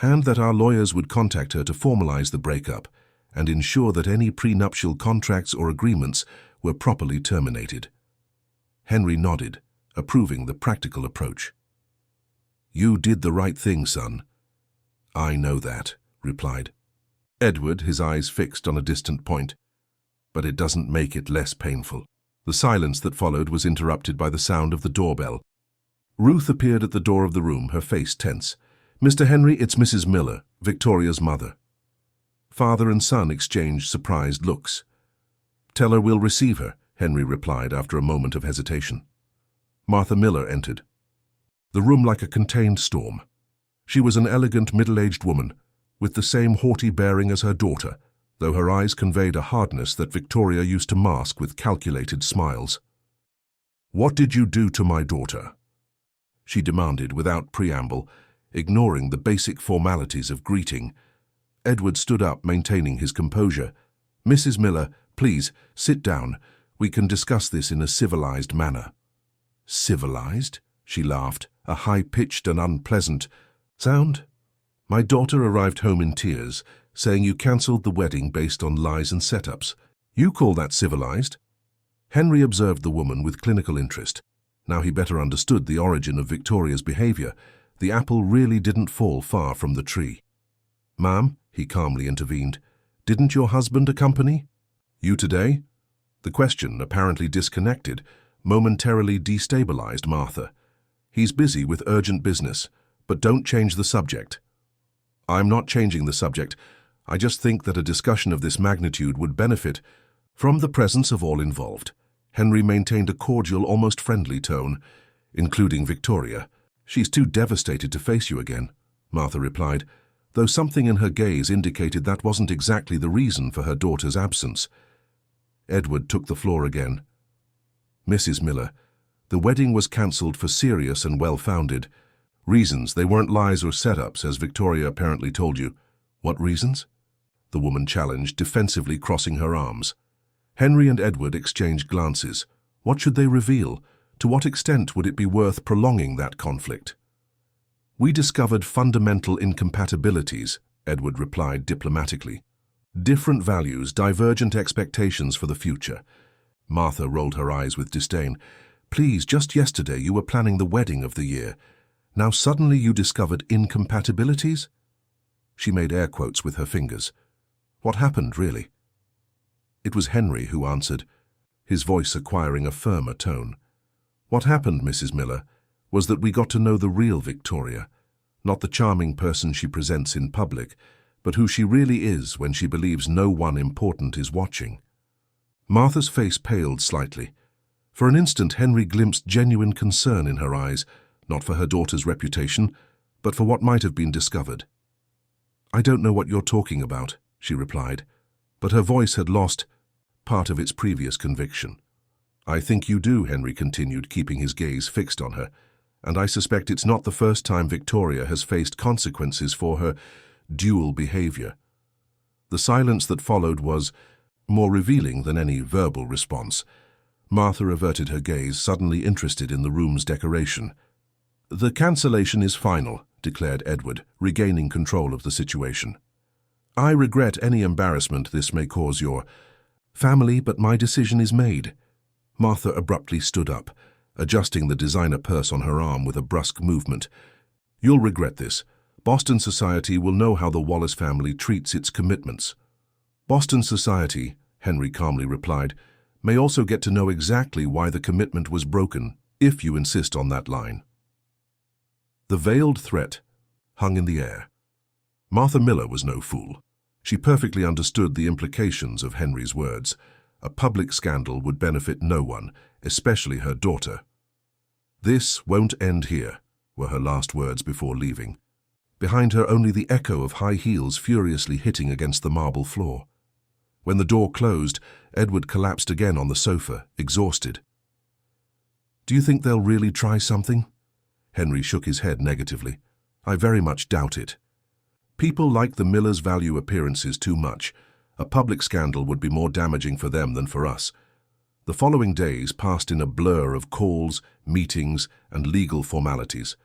and that our lawyers would contact her to formalize the breakup and ensure that any prenuptial contracts or agreements were properly terminated." Henry nodded, approving the practical approach. "You did the right thing, son." "I know that," replied Edward, his eyes fixed on a distant point. "But it doesn't make it less painful." The silence that followed was interrupted by the sound of the doorbell. Ruth appeared at the door of the room, her face tense. "Mr. Henry, it's Mrs. Miller, Victoria's mother." Father and son exchanged surprised looks. "Tell her we'll receive her," Henry replied after a moment of hesitation. Martha Miller entered, the room like a contained storm. She was an elegant middle-aged woman, with the same haughty bearing as her daughter, though her eyes conveyed a hardness that Victoria used to mask with calculated smiles. "What did you do to my daughter?" she demanded without preamble, ignoring the basic formalities of greeting. Edward stood up, maintaining his composure. "Mrs. Miller, please, sit down. We can discuss this in a civilized manner." "Civilized?" she laughed, a high-pitched and unpleasant sound. "My daughter arrived home in tears, saying you cancelled the wedding based on lies and setups. You call that civilized?" Henry observed the woman with clinical interest. Now he better understood the origin of Victoria's behavior. The apple really didn't fall far from the tree. "Ma'am," he calmly intervened, "didn't your husband accompany you today?" The question, apparently disconnected, momentarily destabilized Martha. "He's busy with urgent business, but don't change the subject." "I'm not changing the subject. I just think that a discussion of this magnitude would benefit from the presence of all involved." Henry maintained a cordial, almost friendly tone, including Victoria. "She's too devastated to face you again," Martha replied, though something in her gaze indicated that wasn't exactly the reason for her daughter's absence. Edward took the floor again. "Mrs. Miller, the wedding was cancelled for serious and well-founded reasons. They weren't lies or setups, as Victoria apparently told you." "What reasons?" the woman challenged, defensively crossing her arms. Henry and Edward exchanged glances. What should they reveal? To what extent would it be worth prolonging that conflict? "We discovered fundamental incompatibilities," Edward replied diplomatically. "Different values, divergent expectations for the future." Martha rolled her eyes with disdain. "Please, just yesterday you were planning the wedding of the year. Now suddenly you discovered incompatibilities?" She made air quotes with her fingers. "What happened, really?" It was Henry who answered, his voice acquiring a firmer tone. "What happened, Mrs. Miller, was that we got to know the real Victoria, not the charming person she presents in public, but who she really is when she believes no one important is watching." Martha's face paled slightly. For an instant, Henry glimpsed genuine concern in her eyes, not for her daughter's reputation, but for what might have been discovered. "I don't know what you're talking about," she replied, but her voice had lost part of its previous conviction. "I think you do," Henry continued, keeping his gaze fixed on her, "and I suspect it's not the first time Victoria has faced consequences for her dual behavior." The silence that followed was more revealing than any verbal response. Martha averted her gaze, suddenly interested in the room's decoration. "The cancellation is final," declared Edward, regaining control of the situation. "I regret any embarrassment this may cause your family, but my decision is made." Martha abruptly stood up, adjusting the designer purse on her arm with a brusque movement. "You'll regret this. Boston society will know how the Wallace family treats its commitments." "Boston society," Henry calmly replied, "may also get to know exactly why the commitment was broken, if you insist on that line." The veiled threat hung in the air. Martha Miller was no fool. She perfectly understood the implications of Henry's words. A public scandal would benefit no one, especially her daughter. "This won't end here," were her last words before leaving. Behind her only the echo of high heels furiously hitting against the marble floor. When the door closed, Edward collapsed again on the sofa, exhausted. "Do you think they'll really try something?" Henry shook his head negatively. "I very much doubt it. People like the Millers value appearances too much. A public scandal would be more damaging for them than for us." The following days passed in a blur of calls, meetings, and legal formalities.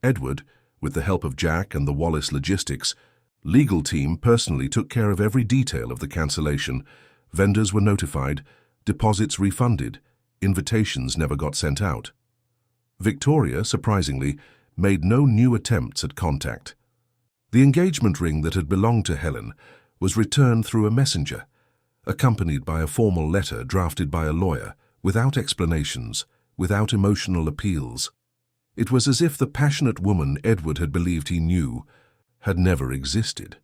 Edward, with the help of Jack and the Wallace logistics, legal team personally took care of every detail of the cancellation. Vendors were notified, deposits refunded, invitations never got sent out. Victoria, surprisingly, made no new attempts at contact. The engagement ring that had belonged to Helen was returned through a messenger, accompanied by a formal letter drafted by a lawyer, without explanations, without emotional appeals. It was as if the passionate woman Edward had believed he knew had never existed.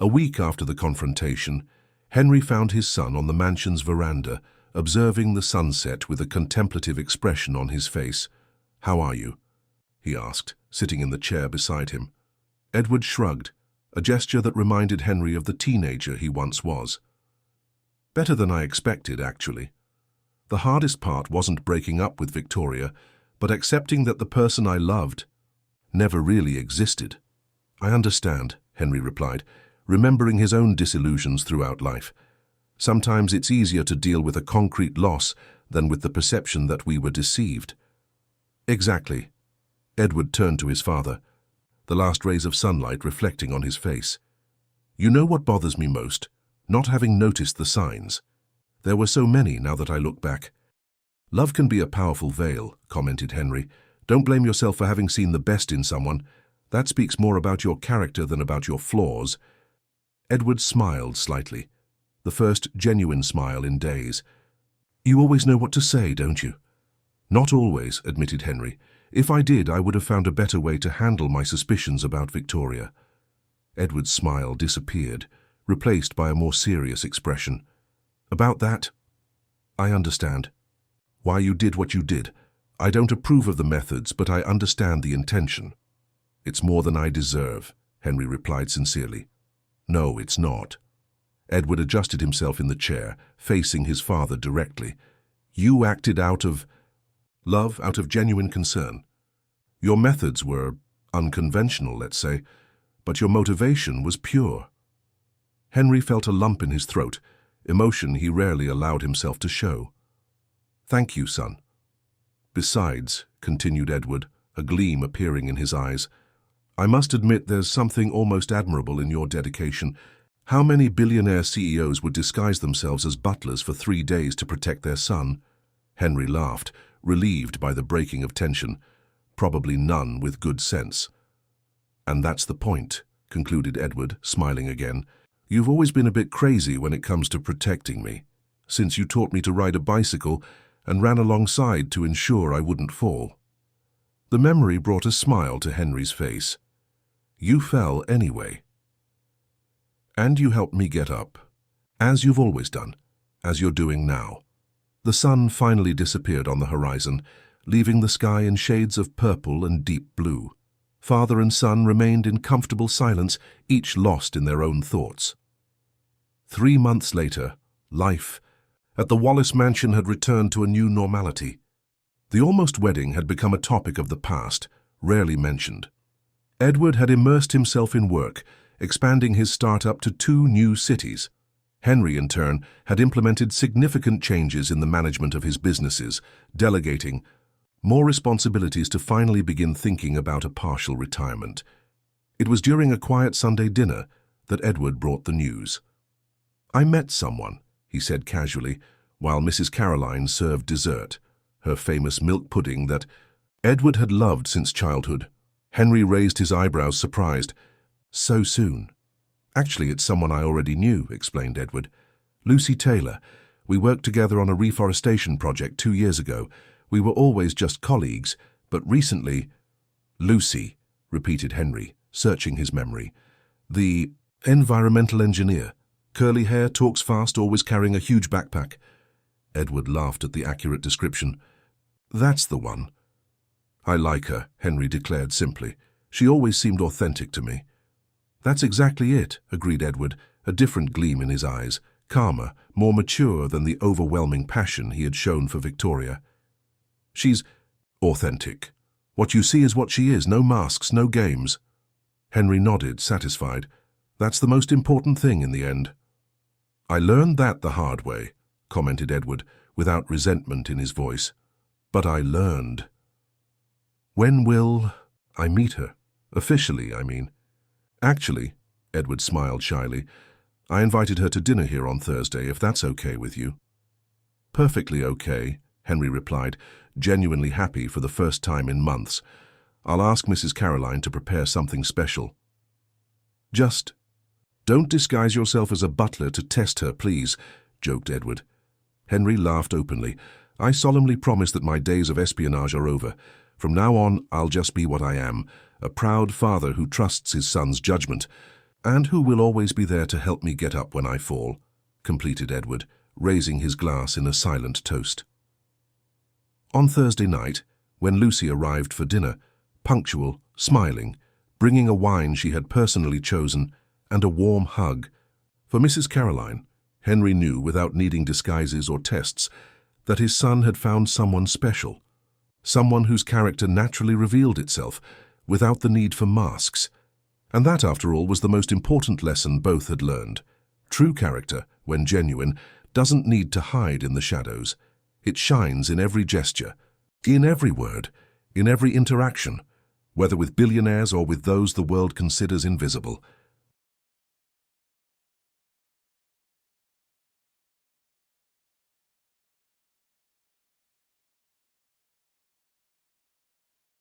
A week after the confrontation, Henry found his son on the mansion's veranda, observing the sunset with a contemplative expression on his face. "How are you?" he asked, sitting in the chair beside him. Edward shrugged, a gesture that reminded Henry of the teenager he once was. "Better than I expected, actually. The hardest part wasn't breaking up with Victoria, but accepting that the person I loved never really existed." "I understand," Henry replied, remembering his own disillusions throughout life. "Sometimes it's easier to deal with a concrete loss than with the perception that we were deceived." "Exactly." Edward turned to his father, the last rays of sunlight reflecting on his face. "You know what bothers me most? Not having noticed the signs. There were so many now that I look back." "Love can be a powerful veil," commented Henry. "Don't blame yourself for having seen the best in someone. That speaks more about your character than about your flaws." Edward smiled slightly, the first genuine smile in days. "You always know what to say, don't you?" "Not always," admitted Henry. "If I did, I would have found a better way to handle my suspicions about Victoria." Edward's smile disappeared, replaced by a more serious expression. "About that, I understand. Why you did what you did. I don't approve of the methods, but I understand the intention." "It's more than I deserve," Henry replied sincerely. "No, it's not." Edward adjusted himself in the chair, facing his father directly. "You acted out of love, out of genuine concern. Your methods were unconventional, let's say, but your motivation was pure." Henry felt a lump in his throat, emotion he rarely allowed himself to show. "Thank you, son. Besides," continued Edward, a gleam appearing in his eyes, "I must admit there's something almost admirable in your dedication. How many billionaire CEOs would disguise themselves as butlers for 3 days to protect their son?" Henry laughed, relieved by the breaking of tension. "Probably none with good sense." "And that's the point," concluded Edward, smiling again. "You've always been a bit crazy when it comes to protecting me, since you taught me to ride a bicycle and ran alongside to ensure I wouldn't fall." The memory brought a smile to Henry's face. "You fell anyway. And you helped me get up, as you've always done, as you're doing now." The sun finally disappeared on the horizon, leaving the sky in shades of purple and deep blue. Father and son remained in comfortable silence, each lost in their own thoughts. 3 months later, life at the Wallace mansion had returned to a new normality. The almost wedding had become a topic of the past, rarely mentioned. Edward had immersed himself in work, expanding his startup to 2 new cities. Henry, in turn, had implemented significant changes in the management of his businesses, delegating more responsibilities to finally begin thinking about a partial retirement. It was during a quiet Sunday dinner that Edward brought the news. "I met someone," he said casually, while Mrs. Caroline served dessert, her famous milk pudding that Edward had loved since childhood. Henry raised his eyebrows, surprised. "So soon?" "Actually, it's someone I already knew," explained Edward. "Lucy Taylor. We worked together on a reforestation project 2 years ago. We were always just colleagues, but recently—" "Lucy," repeated Henry, searching his memory. "The environmental engineer. Curly hair, talks fast, always carrying a huge backpack." Edward laughed at the accurate description. "That's the one." "I like her," Henry declared simply. "She always seemed authentic to me." "That's exactly it," agreed Edward, a different gleam in his eyes, calmer, more mature than the overwhelming passion he had shown for Victoria. "She's authentic. What you see is what she is, no masks, no games." Henry nodded, satisfied. "That's the most important thing in the end." "I learned that the hard way," commented Edward, without resentment in his voice. "But I learned." "When will I meet her? Officially, I mean." "Actually," Edward smiled shyly, "I invited her to dinner here on Thursday, if that's okay with you." "Perfectly okay," Henry replied, genuinely happy for the first time in months. "I'll ask Mrs. Caroline to prepare something special." "Just don't disguise yourself as a butler to test her, please," joked Edward. Henry laughed openly. "I solemnly promise that my days of espionage are over. From now on, I'll just be what I am, a proud father who trusts his son's judgment, and who will always be there to help me get up when I fall," completed Edward, raising his glass in a silent toast. On Thursday night, when Lucy arrived for dinner, punctual, smiling, bringing a wine she had personally chosen and a warm hug, for Mrs. Caroline, Henry knew without needing disguises or tests that his son had found someone special, someone whose character naturally revealed itself without the need for masks. And that, after all, was the most important lesson both had learned. True character, when genuine, doesn't need to hide in the shadows. It shines in every gesture, in every word, in every interaction, whether with billionaires or with those the world considers invisible.